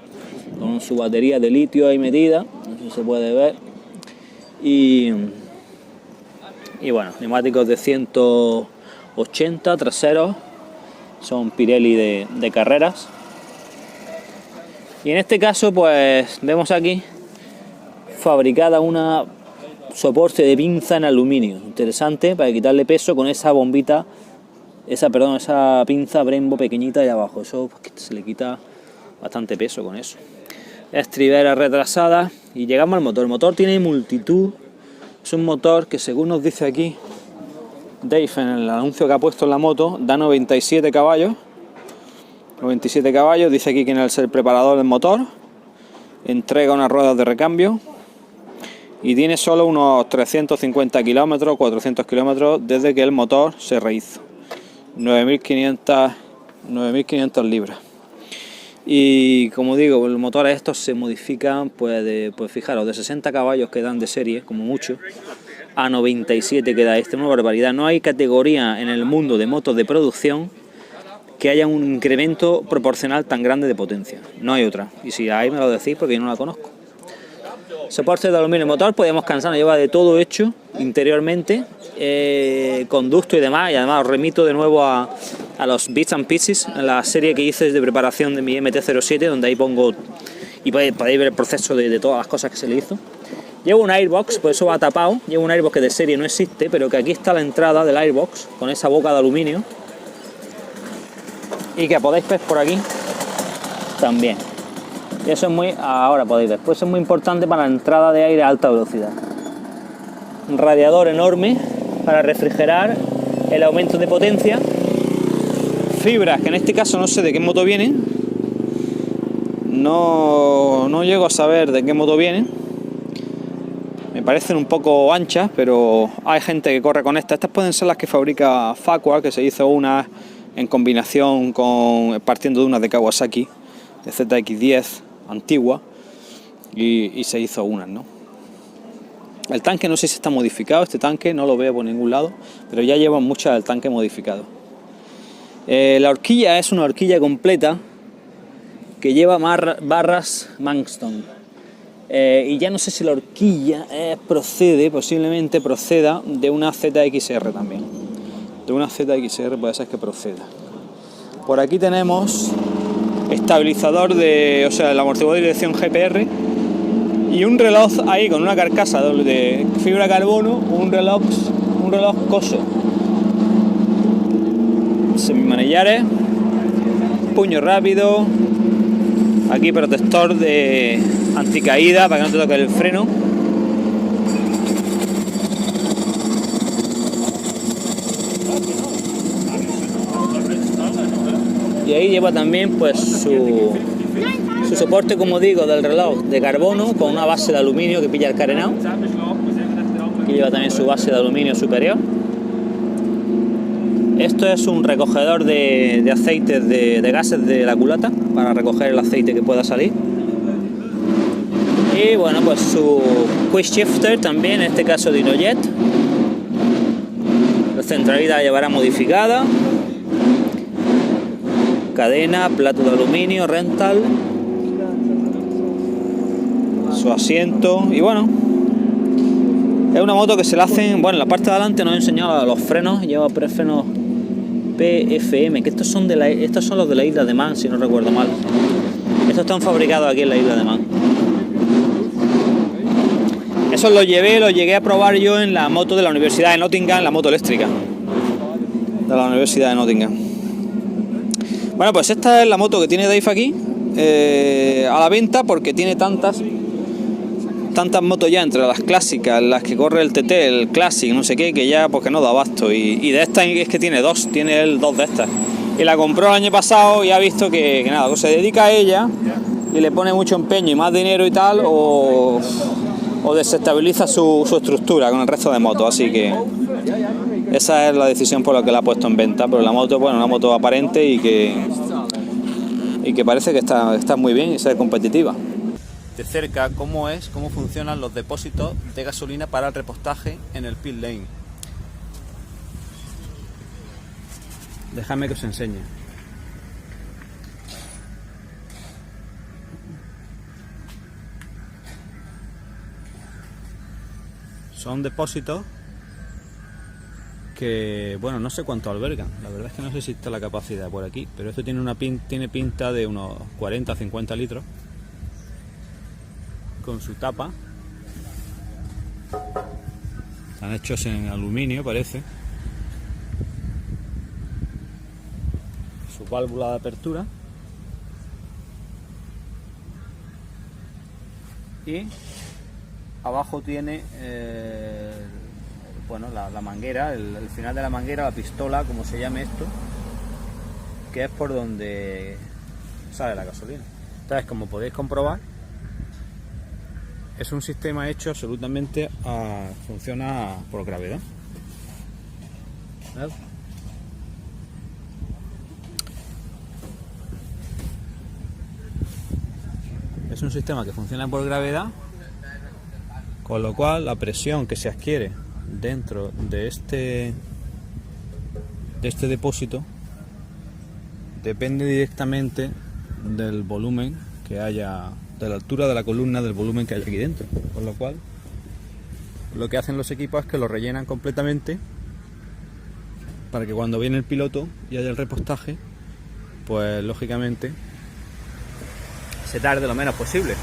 con su batería de litio ahí metida, no sé si se puede ver, y bueno, neumáticos de 180 traseros, son Pirelli de carreras. Y en este caso pues vemos aquí fabricada una soporte de pinza en aluminio, interesante, para quitarle peso con esa bombita, esa pinza Brembo pequeñita ahí abajo, eso se le quita bastante peso con eso. Estribera retrasada, y llegamos al motor. El motor tiene multitud, es un motor que, según nos dice aquí Dave en el anuncio que ha puesto en la moto, da 97 caballos. 97 caballos, dice aquí quién es el preparador del motor, entrega unas ruedas de recambio, y tiene solo unos 350 kilómetros, 400 kilómetros desde que el motor se rehizo. 9.500 libras. Y como digo, los motores estos se modifican, pues fijaros, de 60 caballos que dan de serie, como mucho, a 97 queda este, una barbaridad. No hay categoría en el mundo de motos de producción que haya un incremento proporcional tan grande de potencia. No hay otra. Y si hay, me lo decís porque yo no la conozco. Soporte de aluminio motor, podemos cansarnos, lleva de todo hecho interiormente, conducto y demás. Y además os remito de nuevo a los Bits and Pieces, en la serie que hice de preparación de mi MT-07, donde ahí pongo y podéis ver el proceso de todas las cosas que se le hizo. Llevo un airbox, por eso va tapado. Llevo un airbox que de serie no existe, pero que aquí está la entrada del airbox con esa boca de aluminio. Y que podéis ver por aquí también. Y eso es muy, ahora podéis ver, pues es muy importante para la entrada de aire a alta velocidad. Un radiador enorme para refrigerar el aumento de potencia. Fibras, que en este caso no sé de qué moto vienen. No llego a saber de qué moto vienen. Me parecen un poco anchas, pero hay gente que corre con estas. Estas pueden ser las que fabrica Facua, que se hizo una en combinación con, partiendo de unas de Kawasaki, de ZX10 antigua, y se hizo unas, ¿no? El tanque no sé si está modificado, este tanque no lo veo por ningún lado, pero ya llevan muchas del tanque modificado. La horquilla es una horquilla completa que lleva barras Mangston. Y ya no sé si la horquilla posiblemente proceda de una ZXR también. De una ZXR puede ser que proceda. Por aquí tenemos estabilizador o sea, el amortiguador de dirección GPR y un reloj ahí con una carcasa de fibra carbono, un reloj coso. Semimanillares, puño rápido, aquí protector de anticaída para que no te toque el freno. Y ahí lleva también pues su soporte, como digo, del reloj de carbono con una base de aluminio que pilla el carenado. Aquí lleva también su base de aluminio superior. Esto es un recogedor de aceites de gases de la culata para recoger el aceite que pueda salir. Y bueno, pues su quick shifter también, en este caso Dinojet. La centralidad la llevará modificada. Cadena, plato de aluminio, rental, su asiento. Y bueno, es una moto que se la hacen, bueno, en la parte de adelante nos he enseñado los frenos, lleva prefrenos PFM, que estos son los de la isla de Man, si no recuerdo mal. Estos están fabricados aquí en la isla de Man. Esos los llegué a probar yo en la moto de la Universidad de Nottingham, la moto eléctrica de la Universidad de Nottingham. Bueno, pues esta es la moto que tiene Dave aquí a la venta, porque tiene tantas motos ya, entre las clásicas, las que corre el TT, el Classic, no sé qué, que ya porque no da abasto. Y de estas es que tiene él dos de estas. Y la compró el año pasado y ha visto que nada, o se dedica a ella y le pone mucho empeño y más dinero y tal, o desestabiliza su estructura con el resto de motos. Así que esa es la decisión por la que la ha puesto en venta. Pero la moto, bueno, una moto aparente y que parece que está muy bien y ser competitiva. De cerca, cómo funcionan los depósitos de gasolina para el repostaje en el pit lane. Déjame que os enseñe. Son depósitos que, bueno, no sé cuánto albergan. La verdad es que no sé si está la capacidad por aquí, pero esto tiene pinta de unos 40 o 50 litros. Con su tapa. Están hechos en aluminio, parece. Su válvula de apertura. Y abajo tiene bueno, la manguera, el final de la manguera, la pistola, como se llame esto, que es por donde sale la gasolina. Entonces, como podéis comprobar, es un sistema hecho absolutamente funciona por gravedad. ¿Ves? Es un sistema que funciona por gravedad, con lo cual la presión que se adquiere dentro de este depósito depende directamente del volumen que haya, de la altura de la columna, del volumen que hay aquí dentro, con lo cual lo que hacen los equipos es que lo rellenan completamente para que cuando viene el piloto y haya el repostaje, pues lógicamente se tarde lo menos posible,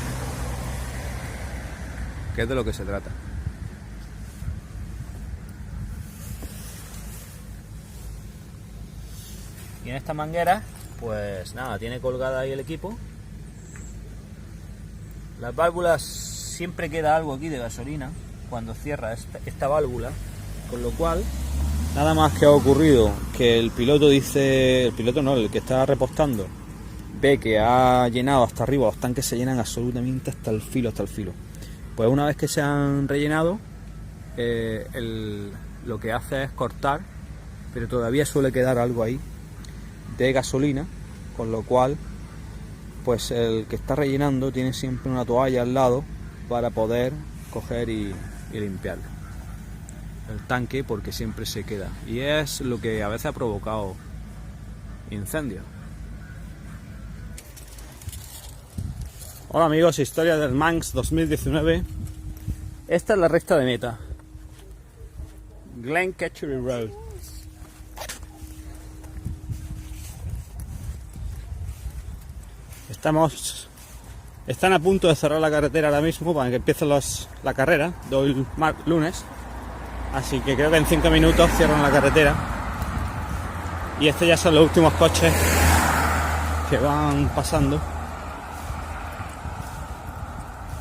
que es de lo que se trata. Y en esta manguera, pues nada, tiene colgada ahí el equipo. Las válvulas, siempre queda algo aquí de gasolina cuando cierra esta válvula, con lo cual nada más que ha ocurrido que el piloto dice, el piloto no, el que está repostando, ve que ha llenado hasta arriba, los tanques se llenan absolutamente hasta el filo, Pues una vez que se han rellenado, lo que hace es cortar, pero todavía suele quedar algo ahí de gasolina, con lo cual pues el que está rellenando tiene siempre una toalla al lado para poder coger y limpiarlo, el tanque, porque siempre se queda, y es lo que a veces ha provocado incendios. Hola amigos, historia del Manx 2019. Esta es la recta de meta, Glencatchery Road. Están a punto de cerrar la carretera ahora mismo para que empiece la carrera de hoy lunes, así que creo que en 5 minutos cierran la carretera y estos ya son los últimos coches que van pasando.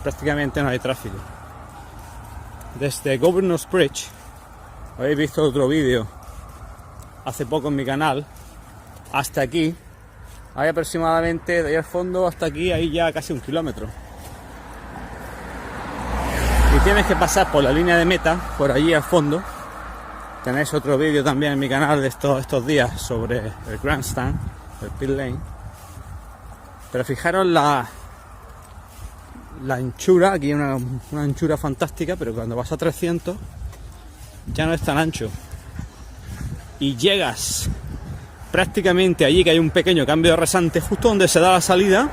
Prácticamente no hay tráfico. Desde Governor's Bridge, habéis visto otro vídeo hace poco en mi canal, hasta aquí hay aproximadamente, de ahí al fondo hasta aquí hay ya casi 1 kilómetro, y tienes que pasar por la línea de meta por allí al fondo. Tenéis otro vídeo también en mi canal de estos días sobre el grandstand, el pit lane, pero fijaros la anchura, aquí hay una anchura fantástica, pero cuando vas a 300 ya no es tan ancho y llegas prácticamente allí, que hay un pequeño cambio de rasante justo donde se da la salida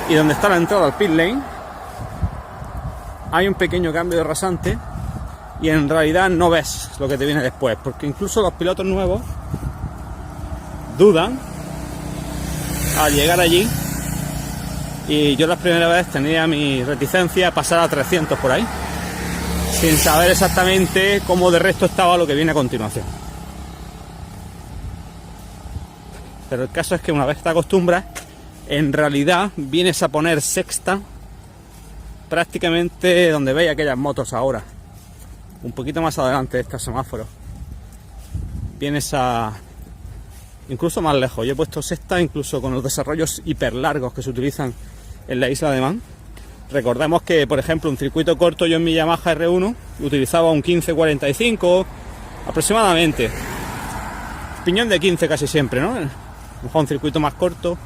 y donde está la entrada al pit lane. Hay un pequeño cambio de rasante y en realidad no ves lo que te viene después, porque incluso los pilotos nuevos dudan al llegar allí, y yo la primera vez tenía mi reticencia a pasar a 300 por ahí, sin saber exactamente cómo de resto estaba lo que viene a continuación. Pero el caso es que una vez que te acostumbras, en realidad vienes a poner sexta prácticamente donde veis aquellas motos ahora, un poquito más adelante de estos semáforos. Vienes a incluso más lejos. Yo he puesto sexta incluso con los desarrollos hiper largos que se utilizan en la isla de Man. Recordemos que, por ejemplo, un circuito corto, yo en mi Yamaha R1 utilizaba un 15-45 aproximadamente, piñón de 15 casi siempre, ¿no? Un circuito más corto,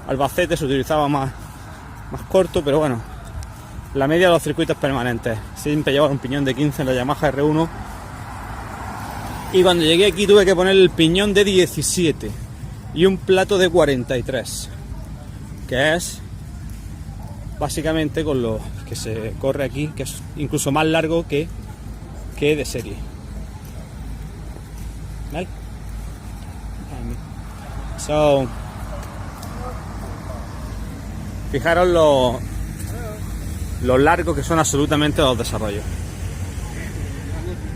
Albacete se utilizaba más corto, pero bueno, la media de los circuitos permanentes siempre llevaba un piñón de 15 en la Yamaha R1, y cuando llegué aquí tuve que poner el piñón de 17 y un plato de 43, que es básicamente con lo que se corre aquí, que es incluso más largo que de serie, ¿vale? Fijaros lo largo que son absolutamente los desarrollos.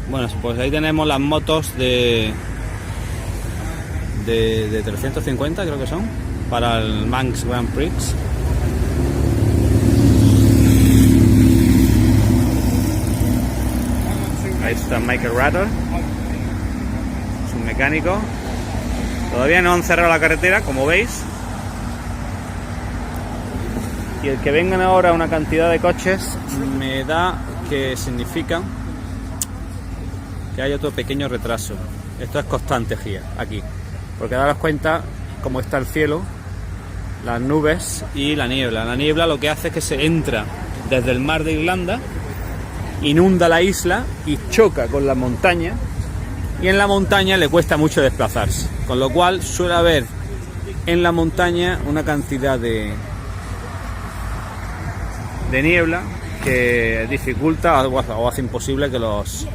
Bueno, pues ahí tenemos las motos de 350, creo que son, para el Manx Grand Prix. Ahí está Michael Ratter, es un mecánico. Todavía no han cerrado la carretera, como veis. Y el que vengan ahora una cantidad de coches me da que significa que hay otro pequeño retraso. Esto es constante aquí, porque daros cuenta cómo está el cielo, las nubes y la niebla. La niebla lo que hace es que se entra desde el mar de Irlanda inunda la isla y choca con la montaña, y en la montaña le cuesta mucho desplazarse, con lo cual suele haber en la montaña una cantidad de niebla que dificulta o hace imposible que los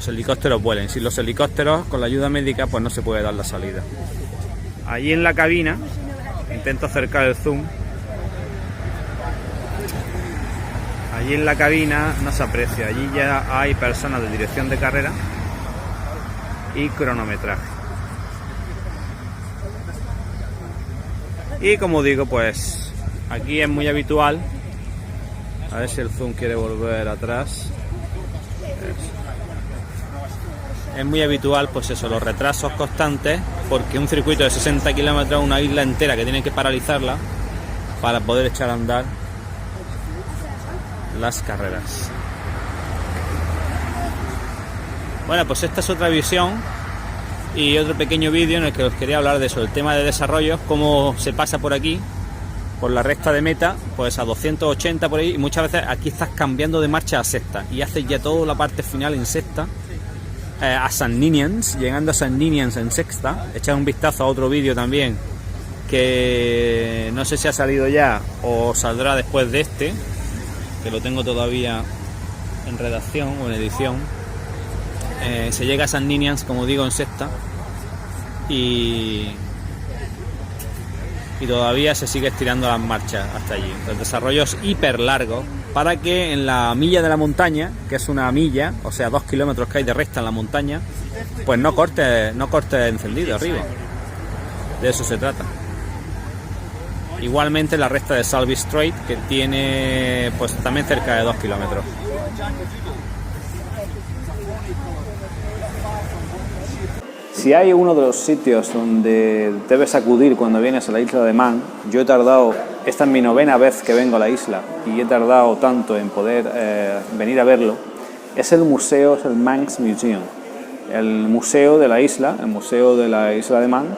helicópteros vuelen. Sin los helicópteros, con la ayuda médica, pues no se puede dar la salida. Allí en la cabina, intento acercar el zoom. Allí en la cabina no se aprecia, allí ya hay personas de dirección de carrera y cronometraje. Y como digo, pues aquí es muy habitual, a ver si el zoom quiere volver atrás. Es muy habitual, pues eso, los retrasos constantes, porque un circuito de 60 kilómetros, una isla entera que tienen que paralizarla para poder echar a andar las carreras. Bueno, pues esta es otra visión y otro pequeño vídeo en el que os quería hablar de eso, el tema de desarrollos, cómo se pasa por aquí, por la recta de meta, pues a 280 por ahí, y muchas veces aquí estás cambiando de marcha a sexta y haces ya toda la parte final en sexta, a San Ninians, llegando a San Ninians en sexta. Echad un vistazo a otro vídeo también que no sé si ha salido ya o saldrá después de este, que lo tengo todavía en redacción o en edición. Se llega a San Ninians, como digo, en sexta, y todavía se sigue estirando las marchas hasta allí. Los desarrollos hiper largos para que en la milla de la montaña, que es una milla, o sea 2 kilómetros que hay de recta en la montaña, pues no corte encendido arriba. De eso se trata. Igualmente la recta de Salby Strait, que tiene pues también cerca de 2 kilómetros. Si hay uno de los sitios donde debes acudir cuando vienes a la isla de Man, yo he tardado, esta es mi 9ª vez que vengo a la isla y he tardado tanto en poder venir a verlo, es el museo, es el Manx Museum, el museo de la isla, el museo de la isla de Man,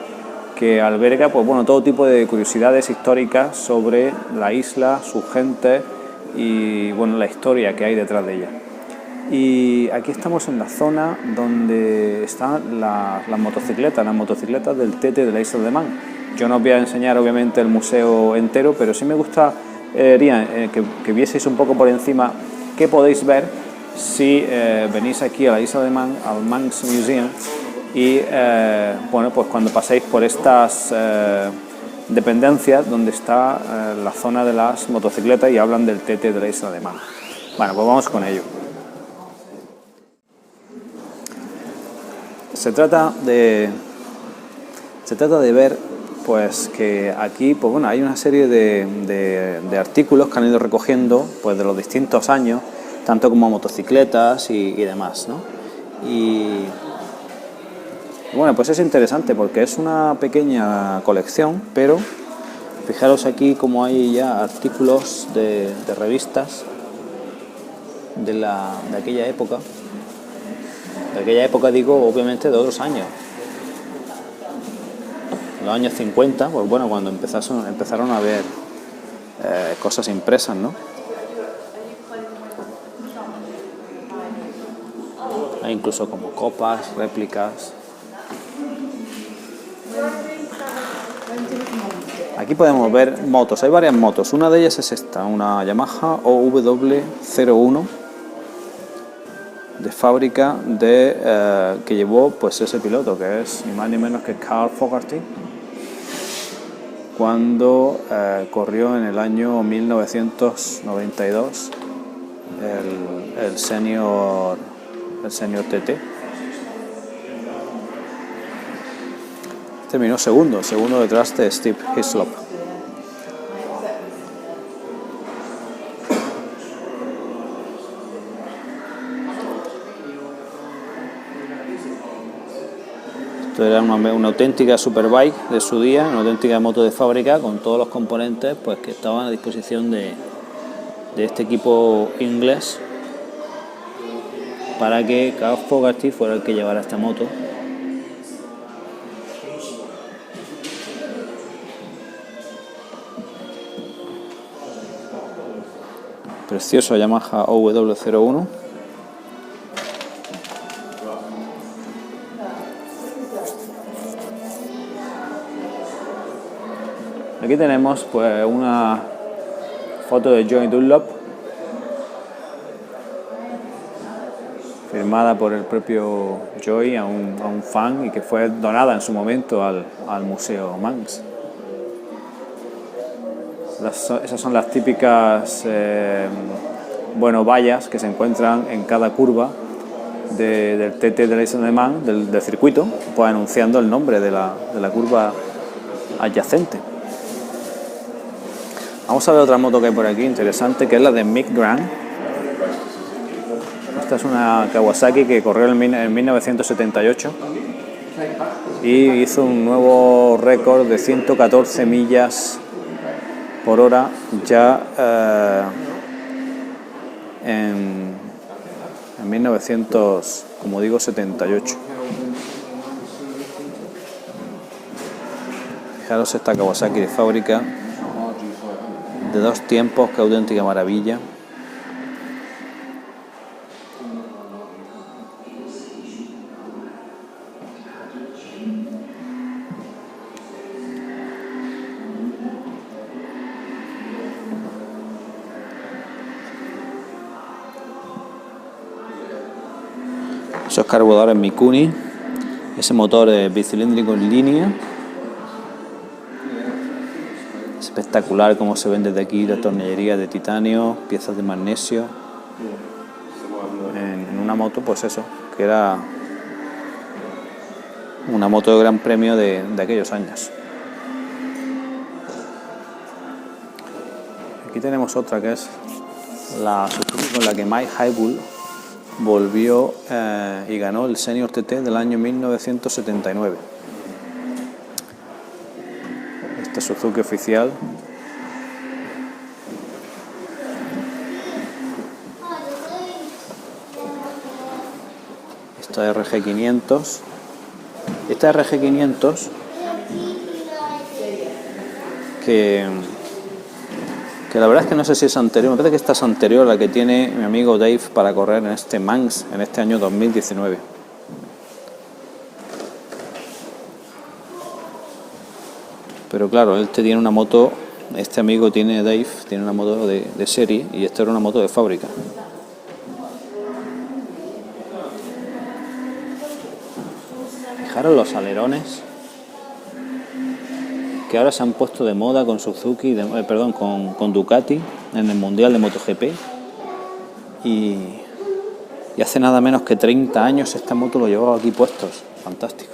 que alberga pues bueno, todo tipo de curiosidades históricas sobre la isla, su gente y bueno, la historia que hay detrás de ella. Y aquí estamos en la zona donde están las motocicletas del TT de la isla de Man. Yo no os voy a enseñar obviamente el museo entero, pero sí me gustaría que vieseis un poco por encima qué podéis ver si venís aquí a la isla de Man, al Manx Museum, y bueno, pues cuando paséis por estas dependencias donde está la zona de las motocicletas y hablan del TT de la isla de Man. Bueno, pues vamos con ello. Se trata de ver pues que aquí pues bueno, hay una serie de artículos que han ido recogiendo pues de los distintos años, tanto como motocicletas y demás, ¿no? Y bueno, pues es interesante porque es una pequeña colección, pero fijaros aquí como hay ya artículos de revistas de aquella época. De aquella época digo, obviamente de otros años. Los años 50, pues bueno, cuando empezaron a haber cosas impresas, ¿no? Hay incluso como copas, réplicas. Aquí podemos ver motos, hay varias motos. Una de ellas es esta, una Yamaha OW01 de fábrica que llevó pues ese piloto, que es ni más ni menos que Carl Fogarty, cuando corrió en el año 1992 el senior TT. Terminó segundo detrás de Steve Hislop. Esto era una auténtica superbike de su día, una auténtica moto de fábrica con todos los componentes pues que estaban a disposición de este equipo inglés para que Carl Fogarty fuera el que llevara esta moto. Precioso Yamaha OW01. Aquí tenemos pues una foto de Joey Dunlop firmada por el propio Joey a un fan y que fue donada en su momento al Museo Manx. Esas son las típicas vallas que se encuentran en cada curva del TT de la Isla de Man, del circuito, pues anunciando el nombre de la curva adyacente. Vamos a ver otra moto que hay por aquí, interesante, que es la de Mick Grant. Esta es una Kawasaki que corrió en 1978 y hizo un nuevo récord de 114 millas por hora ya en 1978. Fijaros esta Kawasaki de fábrica, de 2 tiempos, qué auténtica maravilla. Esos carburadores Mikuni, ese motor bicilíndrico en línea. Espectacular como se ven desde aquí, la tornillería de titanio, piezas de magnesio, en una moto, pues eso, que era una moto de gran premio de aquellos años. Aquí tenemos otra que es la Suzuki con la que Mike Haybull volvió y ganó el Senior TT del año 1979. Este Suzuki oficial. Esta RG500. Esta RG500 que la verdad es que no sé si es anterior, me parece que esta es anterior a la que tiene mi amigo Dave para correr en este Manx en este año 2019. Pero claro, este tiene una moto, este amigo tiene Dave, tiene una moto de serie y esta era una moto de fábrica. Fijaros los alerones que ahora se han puesto de moda con Suzuki, con Ducati en el Mundial de MotoGP y hace nada menos que 30 años esta moto lo llevaba aquí puestos. Fantástico.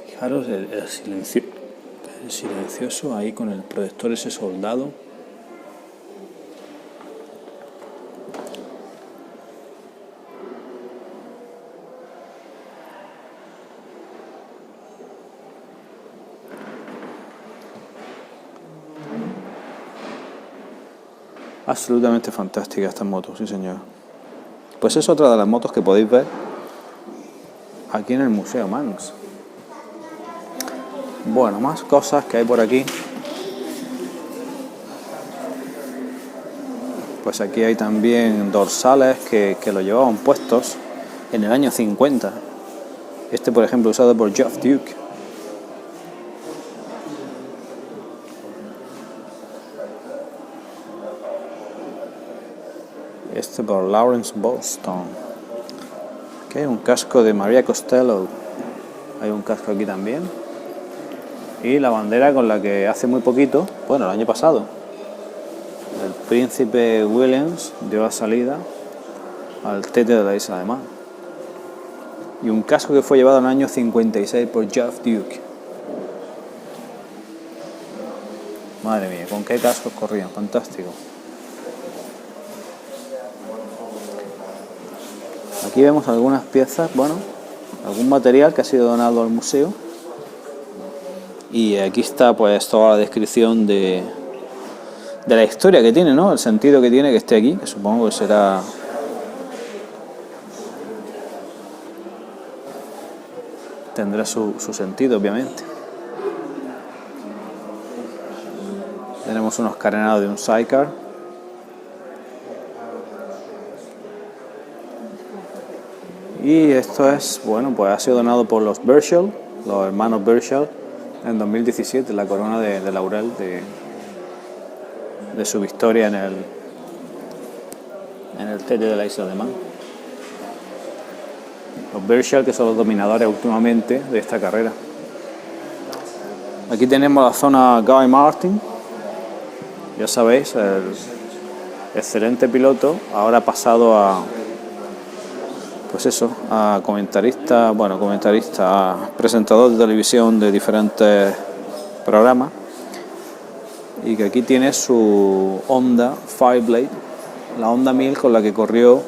Fijaros el silencioso ahí con el protector ese soldado. Absolutamente fantástica esta moto, sí señor. Pues es otra de las motos que podéis ver aquí en el Museo Manx. Bueno, más cosas que hay por aquí. Pues aquí hay también dorsales que lo llevaban puestos en el año 50. Este, por ejemplo, usado por Geoff Duke. Este por Lawrence Boston. Aquí hay un casco de Maria Costello. Hay un casco aquí también. Y la bandera con la que hace muy poquito, bueno, el año pasado, el príncipe Williams dio la salida al TT de la Isla de Man. Y un casco que fue llevado en el año 56 por Geoff Duke. Madre mía, con qué cascos corrían, fantástico. Aquí vemos algunas piezas, bueno, algún material que ha sido donado al museo. Y aquí está pues toda la descripción de la historia que tiene, ¿no? El sentido que tiene que esté aquí, que supongo que será... tendrá su sentido, obviamente. Tenemos unos carenados de un sidecar. Y esto es, bueno, pues ha sido donado por los Birchall, los hermanos Birchall, en 2017, la corona de laurel de su victoria en el TT de la Isla de Man. Los Birchall, que son los dominadores últimamente de esta carrera. Aquí tenemos la zona Guy Martin, ya sabéis, el excelente piloto, ahora ha pasado a, pues eso, a comentarista, a presentador de televisión de diferentes programas, y que aquí tiene su Honda Fireblade, la Honda 1000 con la que corrió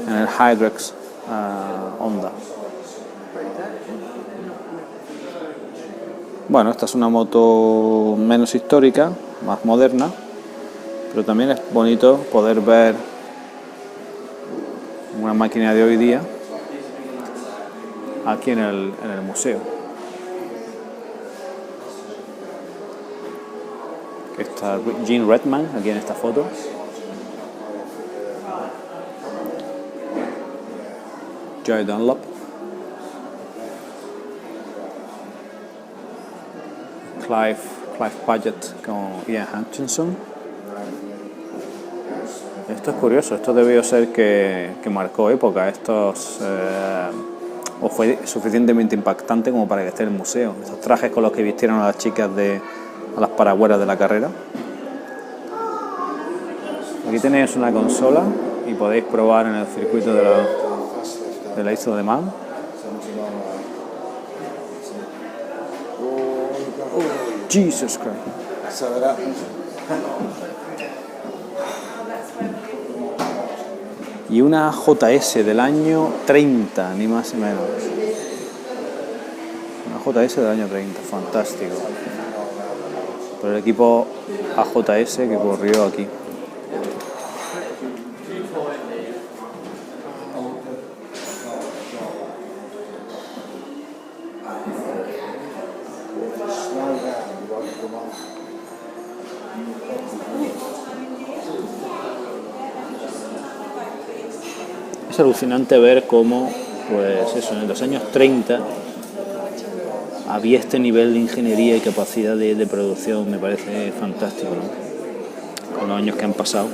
en el Hydrex Honda. Bueno, esta es una moto menos histórica, más moderna, pero también es bonito poder ver una máquina de hoy día aquí en el museo. Está Gene Redman aquí en esta foto. Joy Dunlop. Clive Paget con Ian Hutchinson. Esto es curioso, esto debió ser que marcó época, o fue suficientemente impactante como para que esté en el museo. Estos trajes con los que vistieron a las chicas a las paragüeras de la carrera. Aquí tenéis una consola y podéis probar en el circuito de la Isla de Man. Jesus Christ. Y una JS del año 30, ni más ni menos. Una JS del año 30, fantástico. Por el equipo AJS que corrió aquí. Es alucinante ver cómo, pues eso, en los años 30 había este nivel de ingeniería y capacidad de producción. Me parece fantástico, ¿no? Con los años que han pasado,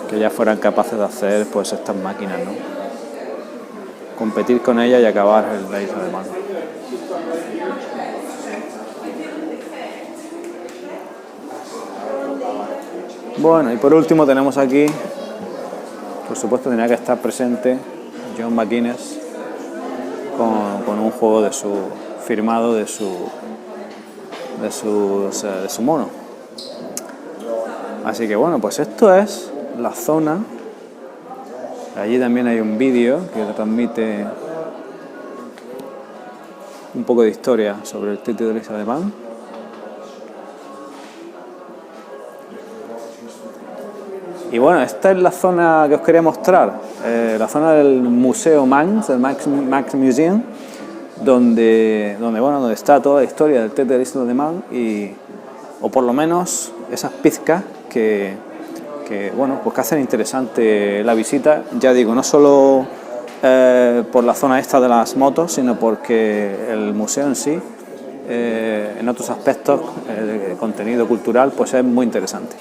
que ya fueran capaces de hacer pues estas máquinas, ¿no? Competir con ellas y acabar en la Isla de Man. Bueno, y por último tenemos aquí, por supuesto tenía que estar presente John McGuinness con un juego firmado de su mono. Así que bueno, pues esto es la zona. Allí también hay un vídeo que transmite un poco de historia sobre el TT de la Isla de Man. Y bueno, esta es la zona que os quería mostrar, la zona del Museo Manx, el Manx Museum, donde está toda la historia del TT de la Isla de Man, o por lo menos esas pizcas que hacen interesante la visita. Ya digo, no solo por la zona esta de las motos, sino porque el museo en sí, en otros aspectos, de contenido cultural, pues es muy interesante.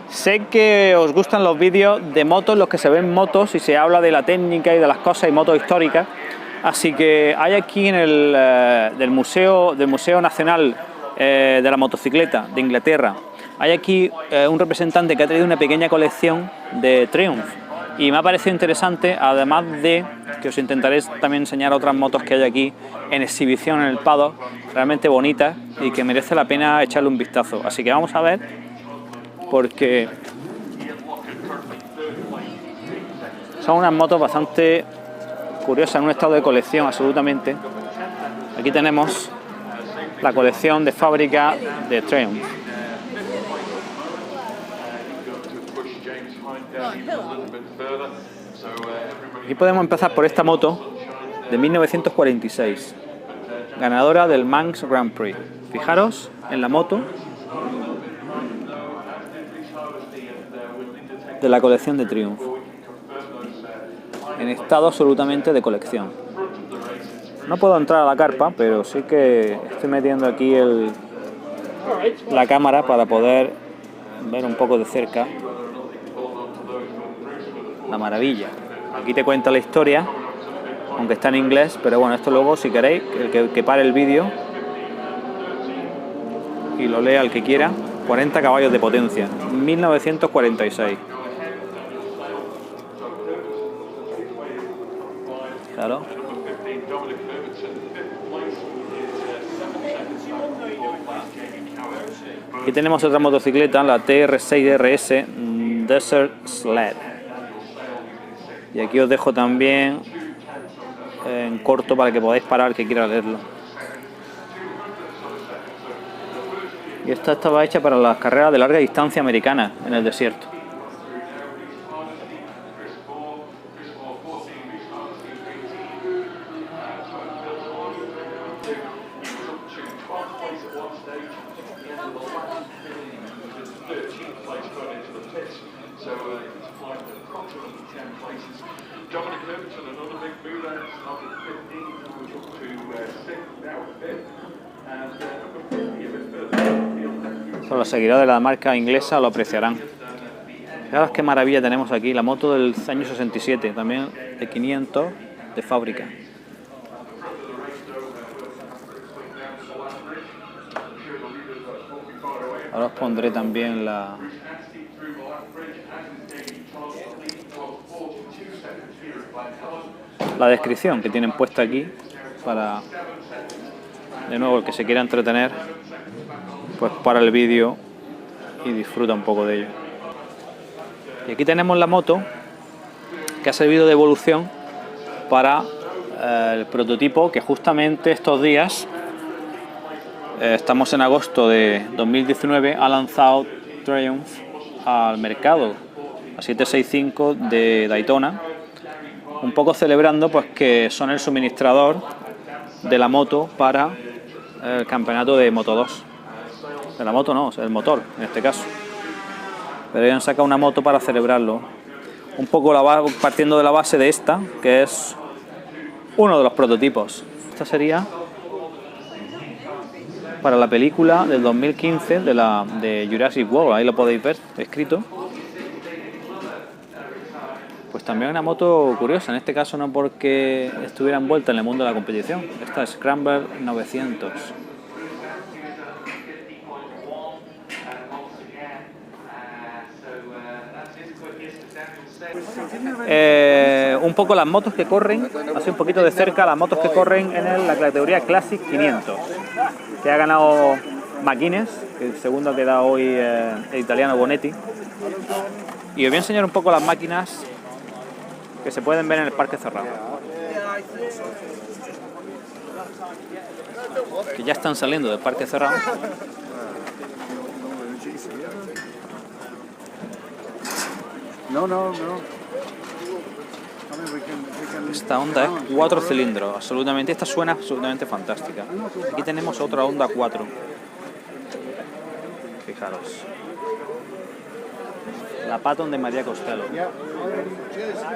Sé que os gustan los vídeos de motos, en los que se ven motos y se habla de la técnica y de las cosas y motos históricas. Así que hay aquí en del Museo Nacional de la Motocicleta de Inglaterra, hay aquí un representante que ha traído una pequeña colección de Triumph. Y me ha parecido interesante, además de que os intentaré también enseñar otras motos que hay aquí en exhibición en el paddock, realmente bonitas y que merece la pena echarle un vistazo. Así que vamos a ver, porque son unas motos bastante curiosas, en un estado de colección absolutamente. Aquí tenemos la colección de fábrica de Triumph. Aquí podemos empezar por esta moto de 1946, ganadora del Manx Grand Prix. Fijaros en la moto de la colección de Triumph, en estado absolutamente de colección. No puedo entrar a la carpa, pero sí que estoy metiendo aquí la cámara para poder ver un poco de cerca la maravilla. Aquí te cuenta la historia, aunque está en inglés, pero bueno, esto luego, si queréis, que pare el vídeo y lo lea el que quiera. 40 caballos de potencia, 1946. Claro. Aquí tenemos otra motocicleta, la TR6RS Desert Sled. Y aquí os dejo también en corto para que podáis parar que quiera leerlo. Y esta estaba hecha para las carreras de larga distancia americanas en el desierto. Los seguidores de la marca inglesa lo apreciarán. Fijaos qué maravilla tenemos aquí, la moto del año 67, también de 500 de fábrica. Ahora os pondré también la descripción que tienen puesta aquí para, de nuevo, el que se quiera entretener, pues para el vídeo y disfruta un poco de ello. Y aquí tenemos la moto que ha servido de evolución para el prototipo que justamente estos días, estamos en agosto de 2019, ha lanzado Triumph al mercado, la 765 de Daytona, un poco celebrando pues que son el suministrador de la moto para el campeonato de Moto 2. De la moto no, el motor en este caso. Pero ellos han sacado una moto para celebrarlo. Un poco partiendo de la base de esta, que es uno de los prototipos. Esta sería para la película del 2015 de Jurassic World, ahí lo podéis ver escrito. Pues también una moto curiosa, en este caso no porque estuviera envuelta en el mundo de la competición. Esta es Scrambler 900. Un poco las motos que corren, así un poquito de cerca, las motos que corren en la categoría Classic 500, que ha ganado Maquines, que el segundo ha quedado hoy el italiano Bonetti. Y os voy a enseñar un poco las máquinas que se pueden ver en el parque cerrado, que ya están saliendo del parque cerrado. No. Esta Honda es 4 cilindros, absolutamente. Esta suena absolutamente fantástica. Aquí tenemos otra Honda 4. Fijaros. La Patton de María Costello.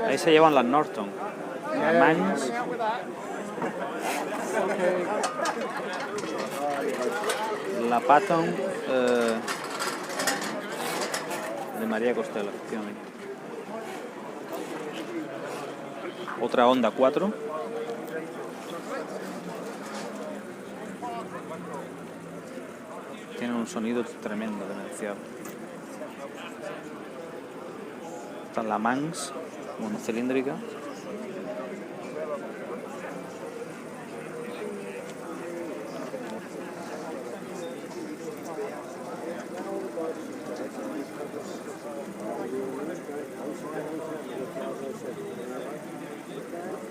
Ahí se llevan las Norton. Las Manx. La Patton de María Costello, efectivamente. Otra Honda 4. Tiene un sonido tremendo, demencial. Esta es la Manx, monocilíndrica.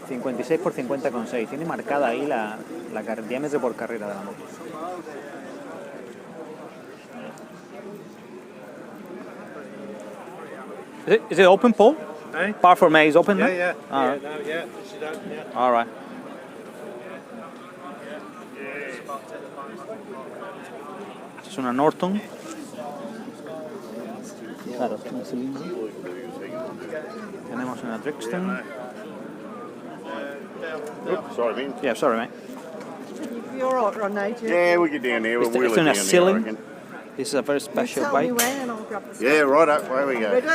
...56 por 50,6... tiene marcada ahí el diámetro por carrera de la moto. Is it open, Paul? Eh? Par for May is open, Yeah, no? yeah. All Yeah, right. no, yeah, this is open, yeah. All right. Esta es una Norton. Claro, un cilindro. Tenemos una Trixton. Oops, sorry, man. Yeah, sorry, mate. You're all right, Ron, now, Yeah, we get down there. We'll It's wheel it in a down there, I ceiling. reckon. This is a very special Tell me bike. when and I'll grab the stuff. Yeah, right up. Away we go. Ready?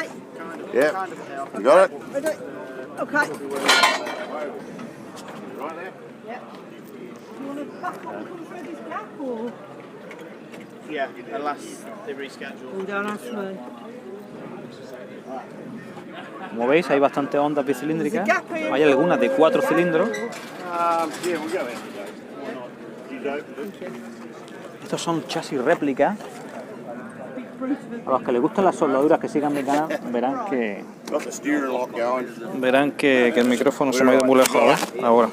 Yeah. You got it? Ready? Okay. Yeah. You want to back up and come through this gap or? Yeah, unless they reschedule. You don't ask me. Como veis, hay bastante ondas bicilíndricas. Hay algunas de 4 cilindros. Yeah, we'll go in. You don't. Estos son chasis réplica. A los que les gustan las soldaduras que sigan mi canal, verán que Got the steering lock going. el micrófono se me ha ido muy lejos, ¿eh? Ahora.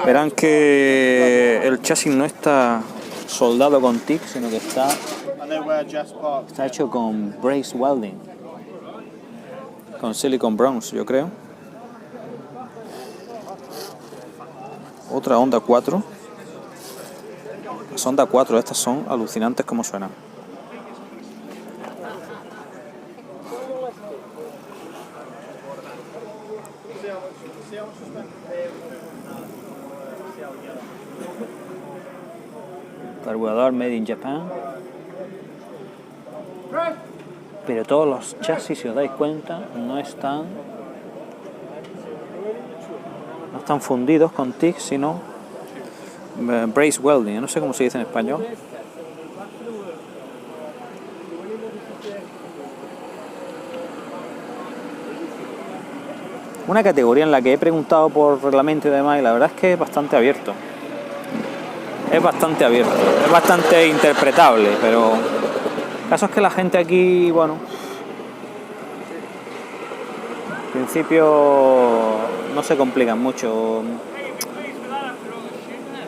Verán que el chasis no está soldado con TIG, sino que está I know where Jess parked. Está hecho con brace welding, con silicon bronze, yo creo. Otra Honda 4. Las Honda 4 estas son alucinantes como suenan. Carburador made in Japan. Pero todos los chasis, si os dais cuenta, no están fundidos con TIG, sino brace welding. No sé cómo se dice en español. Una categoría en la que he preguntado por reglamento y demás, y la verdad es que es bastante abierto. Es bastante interpretable, pero el caso es que la gente aquí, bueno, en principio no se complican mucho.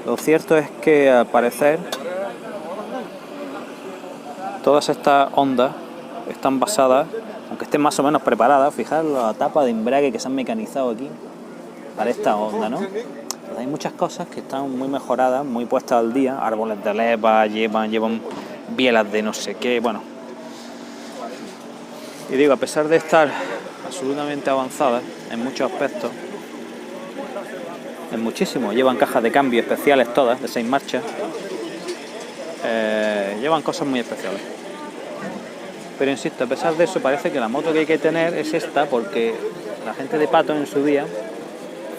Lo cierto es que al parecer todas estas Hondas están basadas, aunque estén más o menos preparadas, fijaros la tapa de embrague que se han mecanizado aquí para esta Honda, ¿no? Hay muchas cosas que están muy mejoradas, muy puestas al día, árboles de leva, llevan bielas de no sé qué, bueno. Y digo, a pesar de estar absolutamente avanzadas en muchos aspectos, en muchísimos, llevan cajas de cambio especiales todas, de 6 marchas, llevan cosas muy especiales. Pero insisto, a pesar de eso, parece que la moto que hay que tener es esta, porque la gente de Patton en su día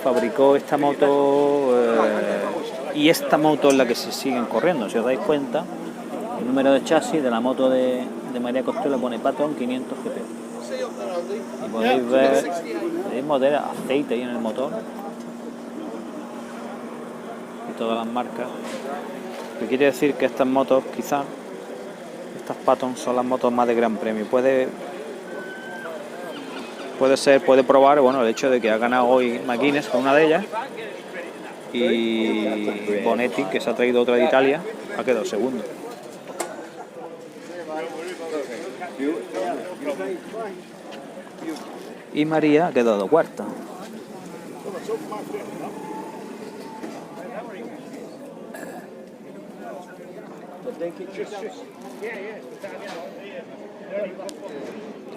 fabricó esta moto y esta moto es la que se siguen corriendo. Si os dais cuenta, el número de chasis de la moto de María Costello pone Patton 500 GP. Y podéis ver, aceite ahí en el motor y todas las marcas. Que quiere decir que estas motos, quizás, estas Patton son las motos más de gran premio. Puede probar, bueno, el hecho de que ha ganado hoy McGuinness con una de ellas y Bonetti, que se ha traído otra de Italia, ha quedado segundo. Y María ha quedado cuarta.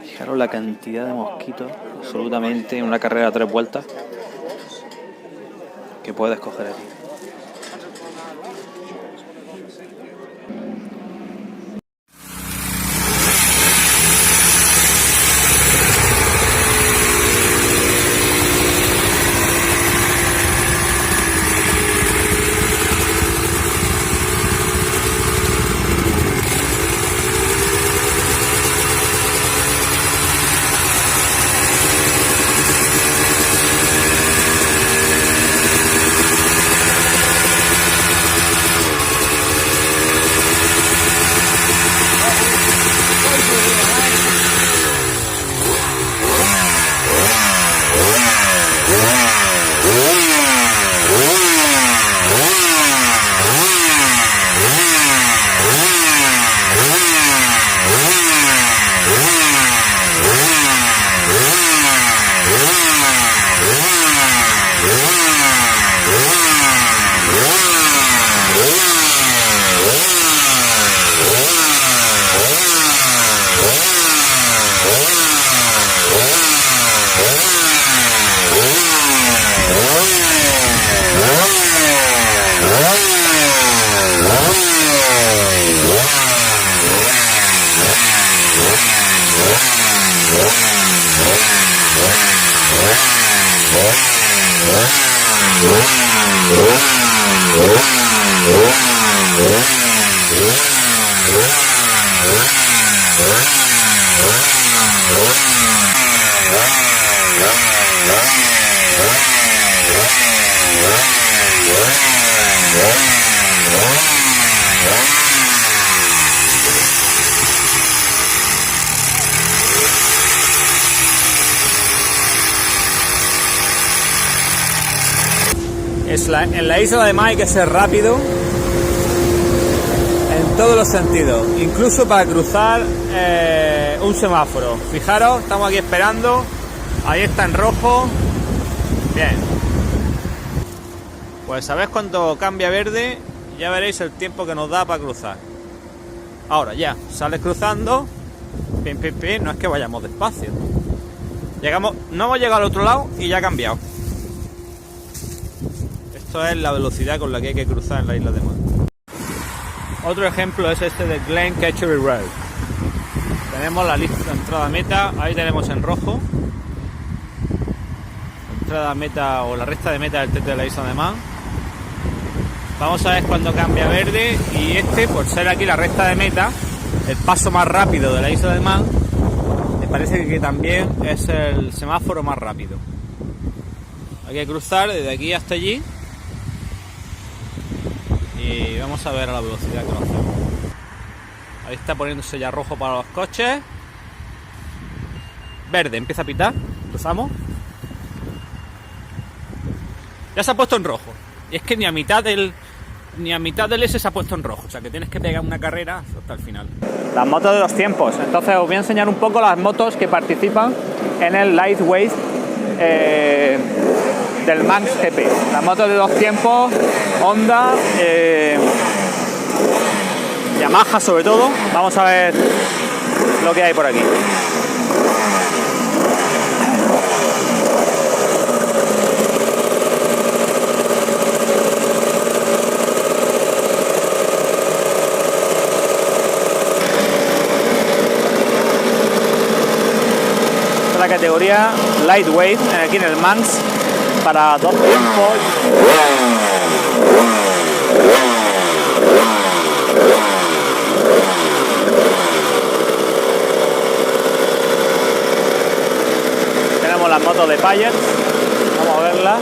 Fijaros la cantidad de mosquitos, absolutamente, en una carrera a 3 vueltas, que puedes coger aquí. En la isla de Man hay que ser rápido en todos los sentidos, incluso para cruzar un semáforo. Fijaros, estamos aquí esperando, ahí está en rojo. Bien, pues sabéis cuando cambia verde, ya veréis el tiempo que nos da para cruzar. Ahora ya, sales cruzando, pim, pim, pim, no es que vayamos despacio. Llegamos, no hemos llegado al otro lado y ya ha cambiado. Esto es la velocidad con la que hay que cruzar en la isla de Man. Otro ejemplo es este de Glen Ketchery Road. Tenemos la lista de entrada meta, ahí tenemos en rojo. Entrada meta o la recta de meta del TT de la isla de Man. Vamos a ver cuando cambia verde y este, por ser aquí la recta de meta, el paso más rápido de la isla de Man, me parece que también es el semáforo más rápido. Hay que cruzar desde aquí hasta allí. Y vamos a ver a la velocidad que lo hacemos. Ahí está poniéndose ya rojo para los coches. Verde, empieza a pitar. Cruzamos. Ya se ha puesto en rojo. Y es que ni a mitad del S se ha puesto en rojo. O sea que tienes que pegar una carrera hasta el final. Las motos de dos tiempos. Entonces os voy a enseñar un poco las motos que participan en el Lightweight del Manx GP. Las motos de dos tiempos, Honda, Yamaha sobre todo. Vamos a ver lo que hay por aquí. Esta es la categoría Lightweight aquí en el Manx para dos tiempos. Tenemos las motos de Payet, vamos a verlas.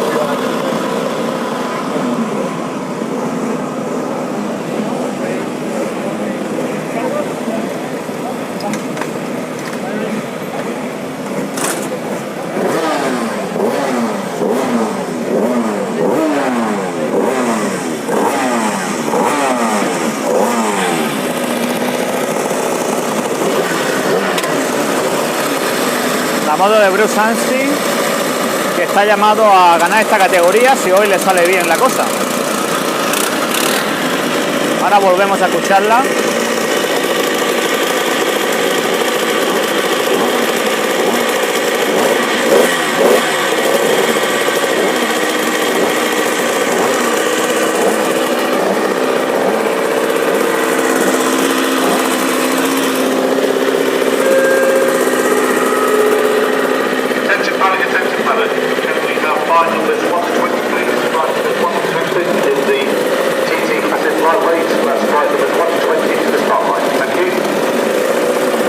La moto de Bruce Anstey, que está llamado a ganar esta categoría si hoy le sale bien la cosa. Ahora volvemos a escucharla.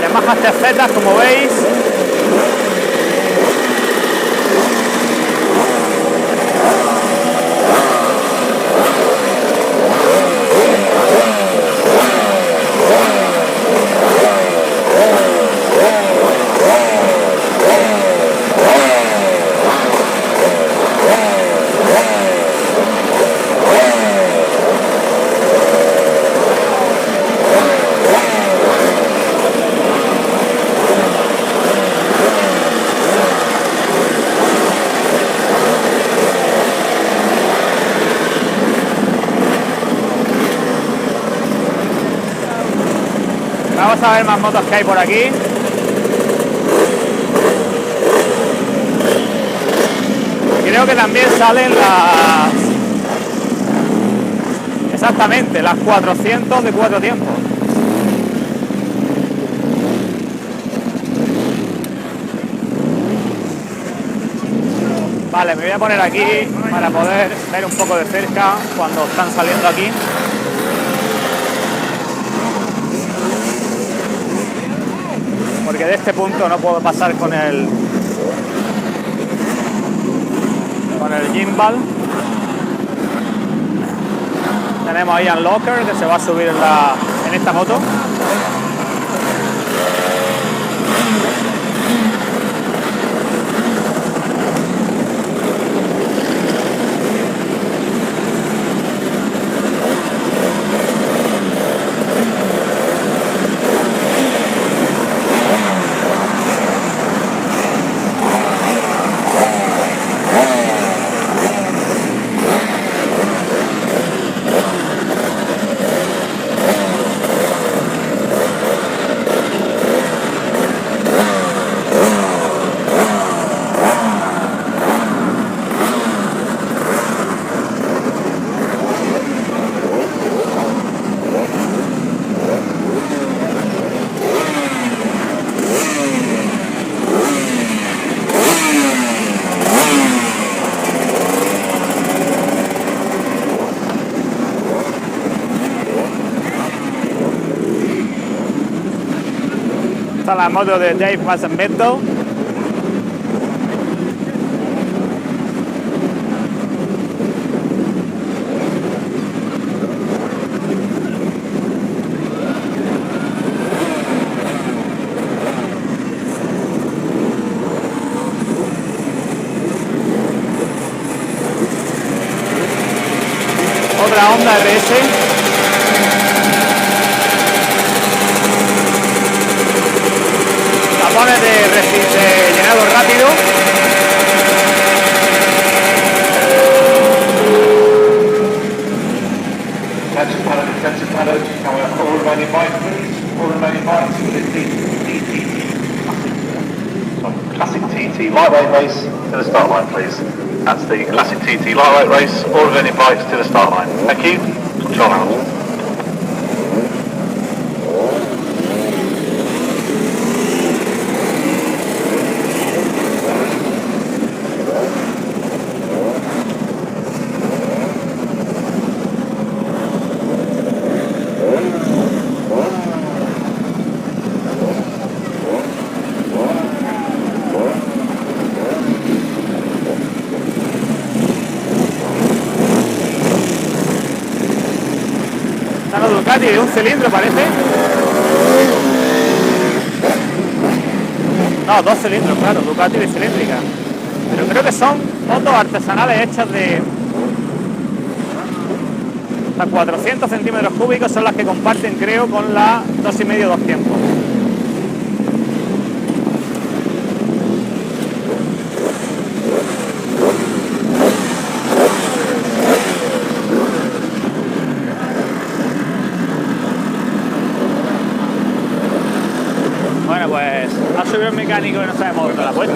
Yamaha TZ, como veis. Vamos a ver más motos que hay por aquí. Creo que también salen las... Exactamente, las 400 de 4 tiempos. Vale, me voy a poner aquí para poder ver un poco de cerca cuando están saliendo aquí. porque de este punto no puedo pasar con el gimbal. Tenemos ahí al Locker que se va a subir en esta moto. Esta es la moto de Dave Mazambeto. Otra Honda RS. Tapones de llenado rápido. Attention pilots, all remaining bikes please, all remaining bikes for the Classic TT lightweight race to the start line please. That's the Classic TT lightweight race, all remaining bikes to the start line. Thank you, control out. Ducati de un cilindro parece. No, 2 cilindros, claro, Ducati bicilíndrica. Pero creo que son motos artesanales hechas de hasta 400 centímetros cúbicos, son las que comparten creo con la 2,5 2 tiempos. Bueno, pues ha subido el mecánico y no sabemos dónde la ha puesto.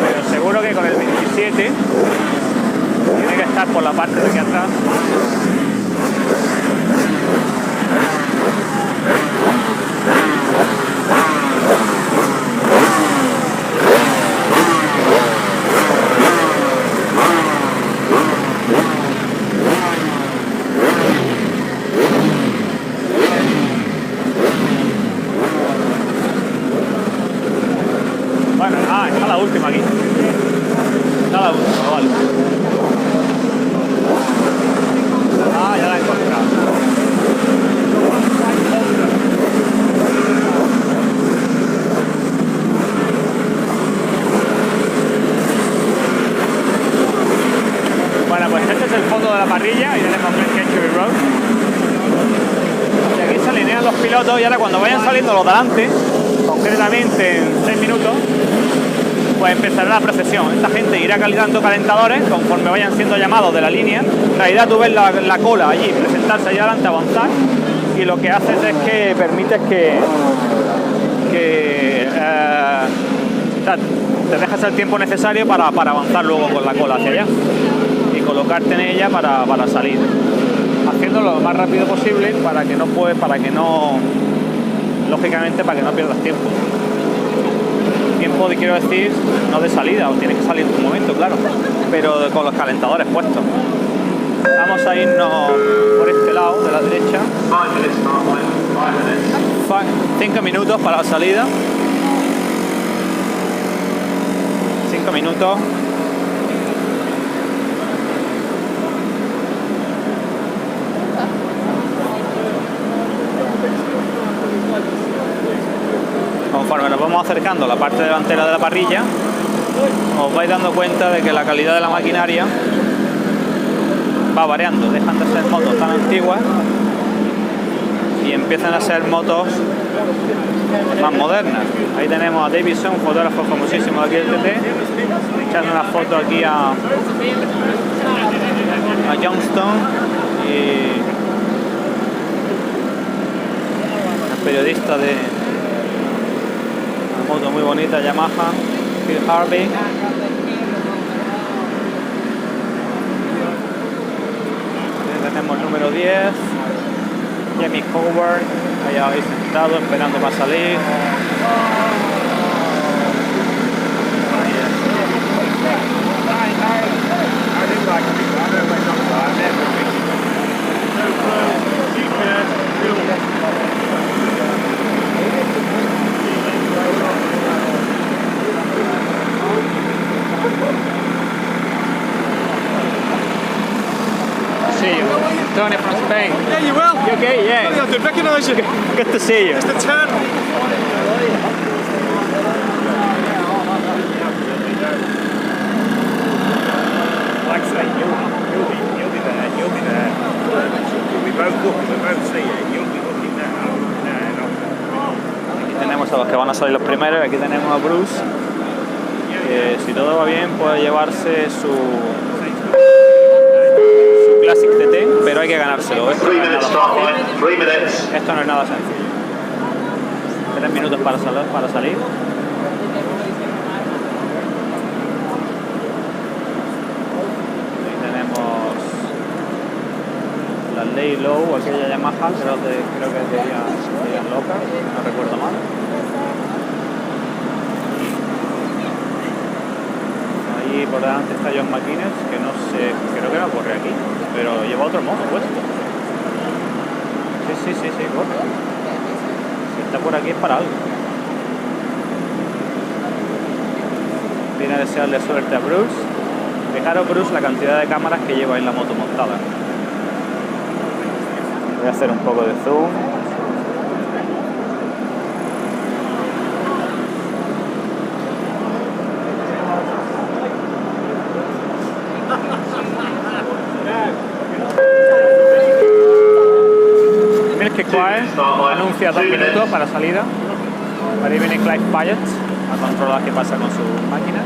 Pero seguro que con el 27 tiene que estar por la parte de aquí atrás. Bueno, está la última aquí. Está la última, vale. Ya la he encontrado. Bueno, pues este es el fondo de la parrilla y tenemos Glen Century Road. Y aquí se alinean los pilotos y ahora cuando vayan saliendo los de delante, concretamente en 6 minutos, pues empezará la procesión. Esta gente irá calentando calentadores conforme vayan siendo llamados de la línea. En realidad tú ves la cola allí, presentarse allá adelante, avanzar, y lo que haces es que permites que te dejas el tiempo necesario para avanzar luego con la cola hacia allá y colocarte en ella para salir, haciéndolo lo más rápido posible para que no lógicamente para que no pierdas tiempo. Tiempo, quiero decir, no de salida, o tienes que salir en tu momento, claro, pero con los calentadores puestos. Vamos a irnos por este lado de la derecha. 5 minutos para la salida. 5 minutos. Conforme nos vamos acercando a la parte delantera de la parrilla, os vais dando cuenta de que la calidad de la maquinaria va variando. Dejan de ser motos tan antiguas y empiezan a ser motos más modernas. Ahí tenemos a Davidson, fotógrafo famosísimo de aquí del TT, echando una foto aquí a Johnston, y el periodista de una moto muy bonita, Yamaha, Phil Harvey. Aquí tenemos el número 10, Jamie Howard, allá ahí sentado esperando para salir. See you. Tony from Spain. Yeah, you will. You okay? Yeah. I didn't recognise you. Good to see you. It's the turn. Like I say, you'll be there. You'll be there. We both see it. You'll be looking there. Aquí tenemos a los que van a salir los primeros. Aquí tenemos a Bruce, que si todo va bien puede llevarse su Classic TT, pero hay que ganárselo. Esto no es nada fácil. Esto no es nada sencillo. 3 minutos para salir. Ahí tenemos la Ley Low, aquella Yamaha, creo que es de Ian Loca, no recuerdo mal. Ahí por delante está John McInnes, que no sé, creo que no corre aquí, pero lleva otro modo puesto. Sí, corre. Si está por aquí es para algo. Viene a desearle suerte a Bruce. Fijaros, Bruce, la cantidad de cámaras que lleva en la moto montada. Voy a hacer un poco de zoom. Milky Quiet anuncia 2 minutos para salida. Ahí viene Clive Pyatt a controlar qué pasa con su máquina.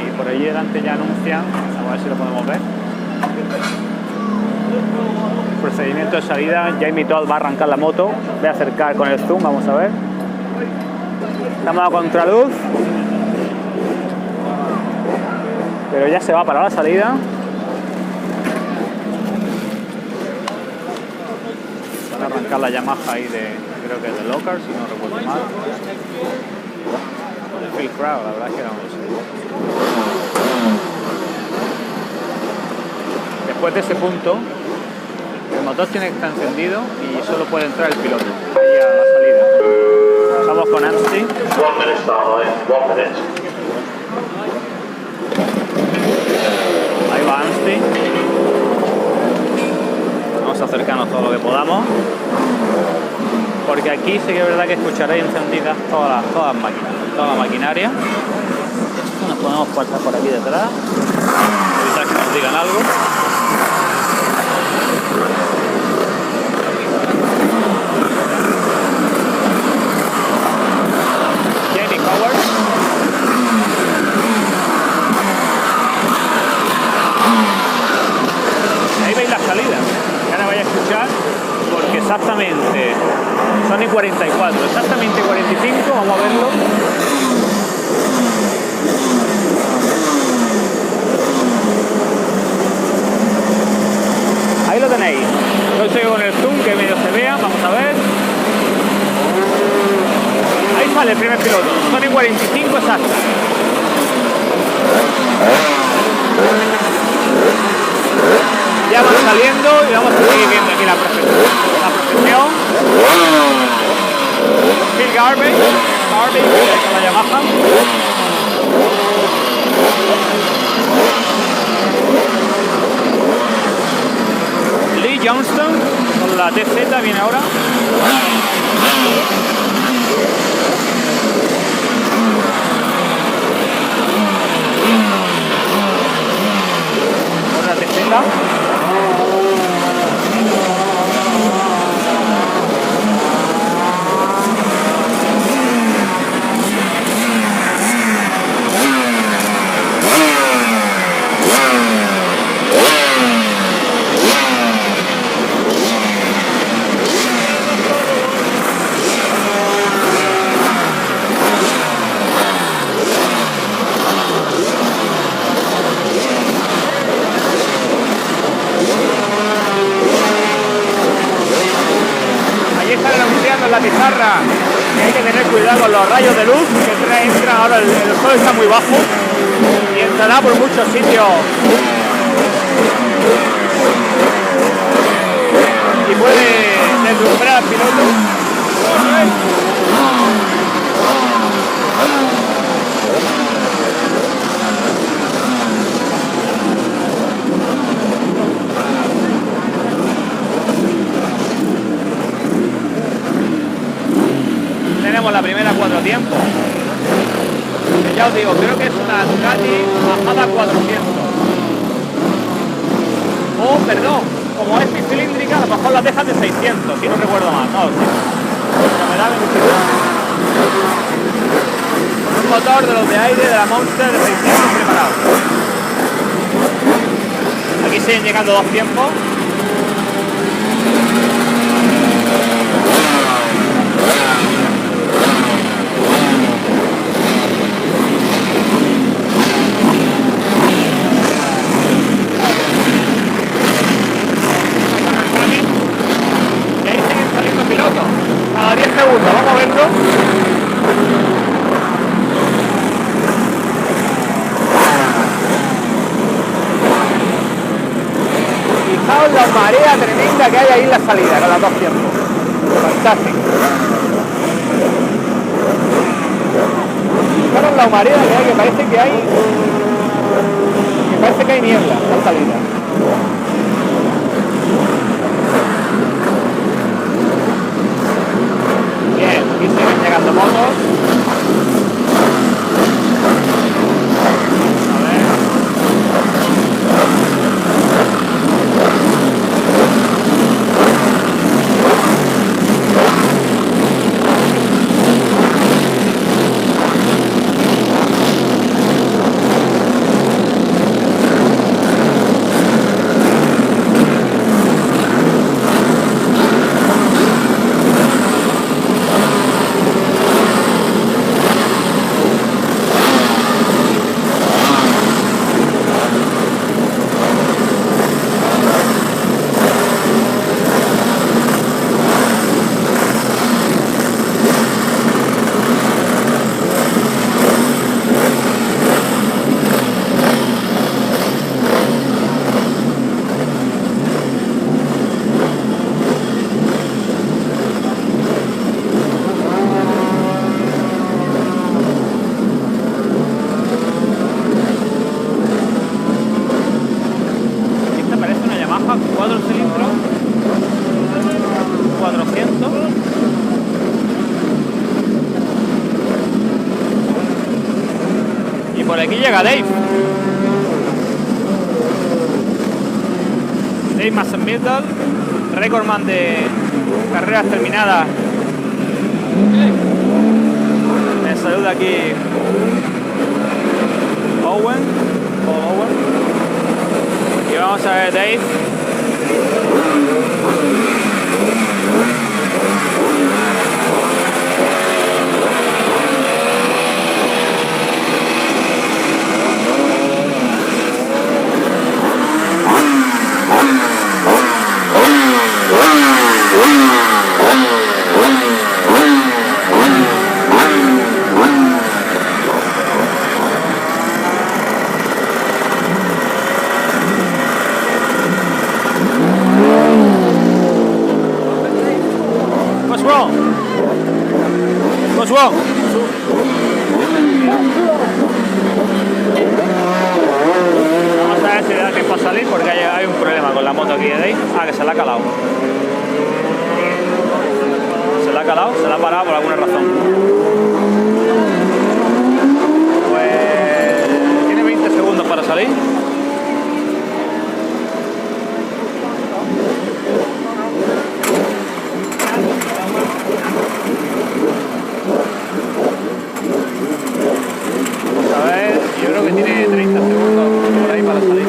Y por ahí delante ya anuncian, a ver si lo podemos ver, procedimiento de salida. Jamie Todd va a arrancar la moto. Voy a acercar con el zoom, vamos a ver. Estamos a contraluz, pero ya se va para la salida. Van a arrancar la Yamaha ahí creo que es de Locar, si no recuerdo mal. O de Phil Crow, la verdad es que no lo sé. Después de ese punto, el motor tiene que estar encendido y solo puede entrar el piloto ahí a la salida. Vamos con Anstey. 1 minute start line, 1 minute. Ahí va Anstey. Vamos a acercarnos todo lo que podamos, porque aquí sí que es verdad que escucharéis encendidas todas las máquinas, toda la maquinaria. Nos podemos pasar por aquí detrás, evitar que nos digan algo. Jamie Howard. Ahí veis la salida. Ahora vais a escuchar, porque exactamente son y 44, exactamente 45, vamos a verlo. Ahí lo tenéis. Yo estoy con el zoom que medio se vea, vamos a ver. Ahí sale el primer piloto, son y 45 exactas. Ya van saliendo y vamos a seguir viendo aquí la procesión. Phil Garvey con la Yamaha. Lee Johnston con la TZ viene ahora. Otra TZ. La pizarra, que hay que tener cuidado con los rayos de luz que entran ahora, el sol está muy bajo y entrará por muchos sitios y puede deslumbrar al piloto. La primera 4 tiempos, que ya os digo, creo que es una Ducati bajada 400 o perdón, como es bicilíndrica a lo mejor la dejas de 600 si no recuerdo mal, no, pero me da un motor de los de aire de la Monster de 600 preparado. Aquí siguen llegando 2 tiempos. Cada 10 segundos, vamos a verlo. Fijaos la marea tremenda que hay ahí en la salida con las 2 tiempos. Fantástico. Fijaros la marea que hay, que parece que hay niebla en la salida. Bien, aquí siguen llegando motos. A ver. Por aquí llega Dave. Dave Massenmiddle, recordman de carreras terminadas. Me saluda aquí Owen. Y vamos a ver Dave. subón. Vamos a ver si da tiempo a salir porque hay un problema con la moto aquí, ¿veis? Ah, que se la ha calado. Se la ha calado, se la ha parado por alguna razón. Pues tiene 20 segundos para salir. Vamos a ver, yo creo que tiene 30 segundos por ahí para salir.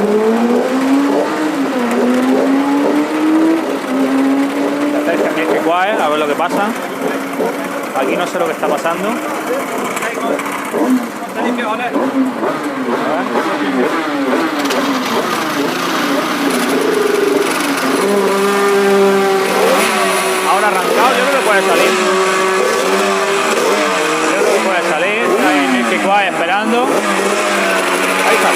A ver lo que pasa. Aquí no sé lo que está pasando. Ahora arrancado, yo creo que puede salir. Yo creo que puede salir. Ahí el Kikuai esperando. Ahí está.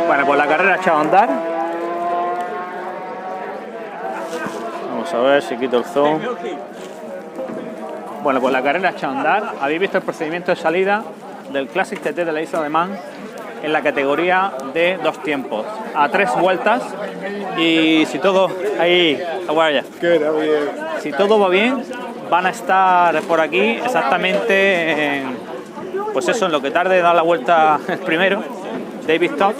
Bueno, pues la carrera ha echado a andar. Vamos a ver si quito el zoom. Bueno, pues la carrera ha echado a andar. Habéis visto el procedimiento de salida del Classic TT de la Isla de Man en la categoría de 2 tiempos, a 3 vueltas. Y si todo ahí, si todo va bien, van a estar por aquí exactamente pues eso, en lo que tarde dar la vuelta el primero, David Todd,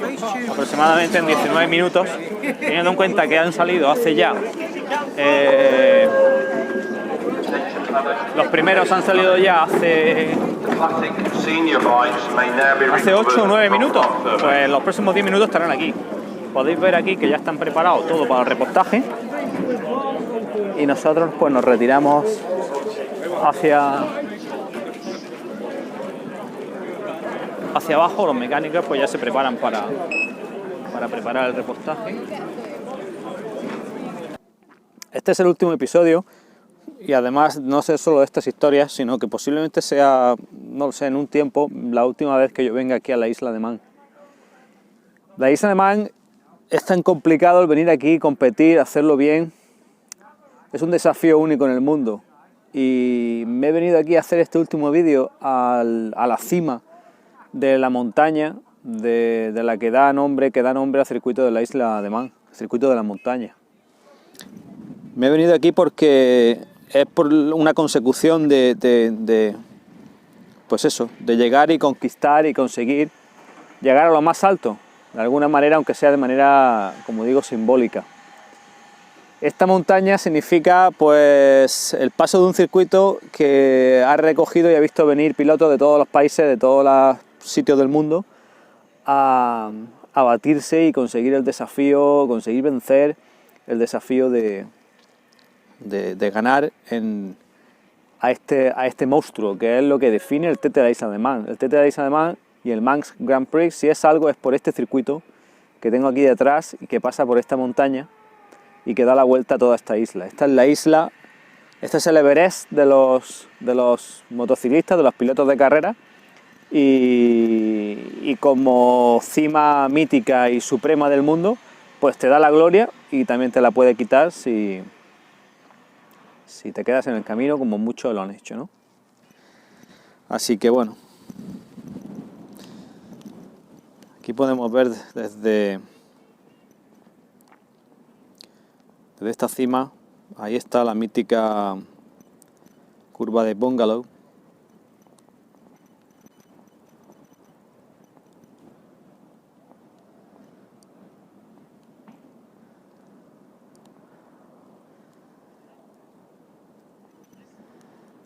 aproximadamente en 19 minutos, teniendo en cuenta que han salido hace ya los primeros han salido ya hace 8 o 9 minutos. Pues los próximos 10 minutos estarán aquí. Podéis ver aquí que ya están preparados todo para el repostaje. Y nosotros pues nos retiramos hacia abajo. Los mecánicos pues ya se preparan para preparar el repostaje. Este es el último episodio. Y además no sé solo de estas historias, sino que posiblemente sea, no lo sé, en un tiempo, la última vez que yo venga aquí a la Isla de Man. La Isla de Man es tan complicado el venir aquí, competir, hacerlo bien. Es un desafío único en el mundo. Y me he venido aquí a hacer este último vídeo a la cima de la montaña, de la que da nombre al circuito de la Isla de Man, el circuito de la montaña. Me he venido aquí porque es por una consecución pues eso, de llegar y conquistar y conseguir llegar a lo más alto, de alguna manera, aunque sea de manera, como digo, simbólica. Esta montaña significa pues el paso de un circuito que ha recogido y ha visto venir pilotos de todos los países, de todos los sitios del mundo, a batirse y conseguir el desafío, conseguir vencer el desafío de ganar a este monstruo, que es lo que define el TT de la Isla de Man. El TT de la Isla de Man y el Manx Grand Prix, si es algo, es por este circuito que tengo aquí detrás y que pasa por esta montaña y que da la vuelta a toda esta isla. Esta es la isla, este es el Everest de los motociclistas, de los pilotos de carrera, y como cima mítica y suprema del mundo, pues te da la gloria y también te la puede quitar si te quedas en el camino, como muchos lo han hecho, ¿no? Así que bueno, aquí podemos ver desde esta cima, ahí está la mítica curva de Bungalow.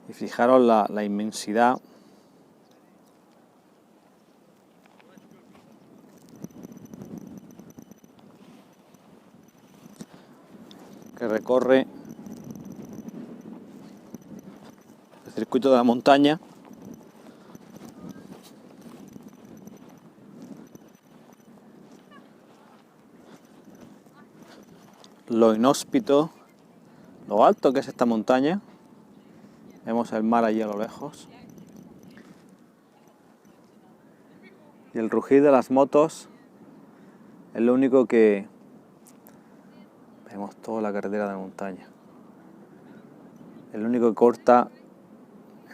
Y fijaros la inmensidad que recorre el circuito de la montaña. lo inhóspito, lo alto que es esta montaña. Vemos el mar allí a lo lejos. Y el rugir de las motos es lo único que vemos, toda la carretera de la montaña. Es lo único que corta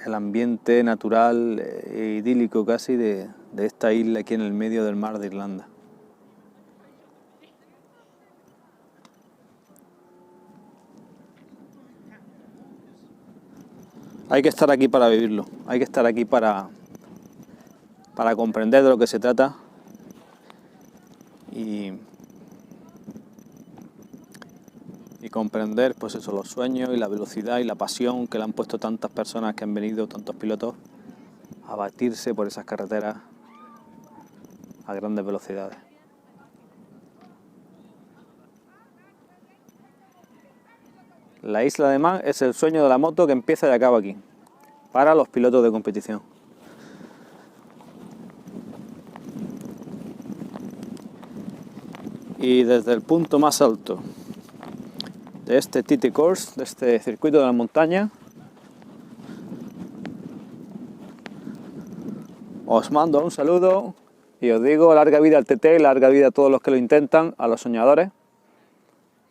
el ambiente natural e idílico casi de esta isla aquí en el medio del mar de Irlanda. Hay que estar aquí para vivirlo, hay que estar aquí para comprender de lo que se trata y comprender pues eso, los sueños y la velocidad y la pasión que le han puesto tantas personas que han venido, tantos pilotos, a batirse por esas carreteras a grandes velocidades. La isla de Man es el sueño de la moto que empieza y acaba aquí, para los pilotos de competición. Y desde el punto más alto de este TT Course, de este circuito de la montaña, os mando un saludo y os digo larga vida al TT, larga vida a todos los que lo intentan, a los soñadores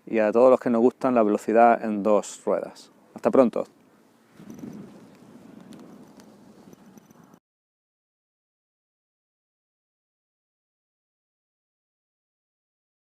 y a todos los que nos gustan la velocidad en dos ruedas. Hasta pronto.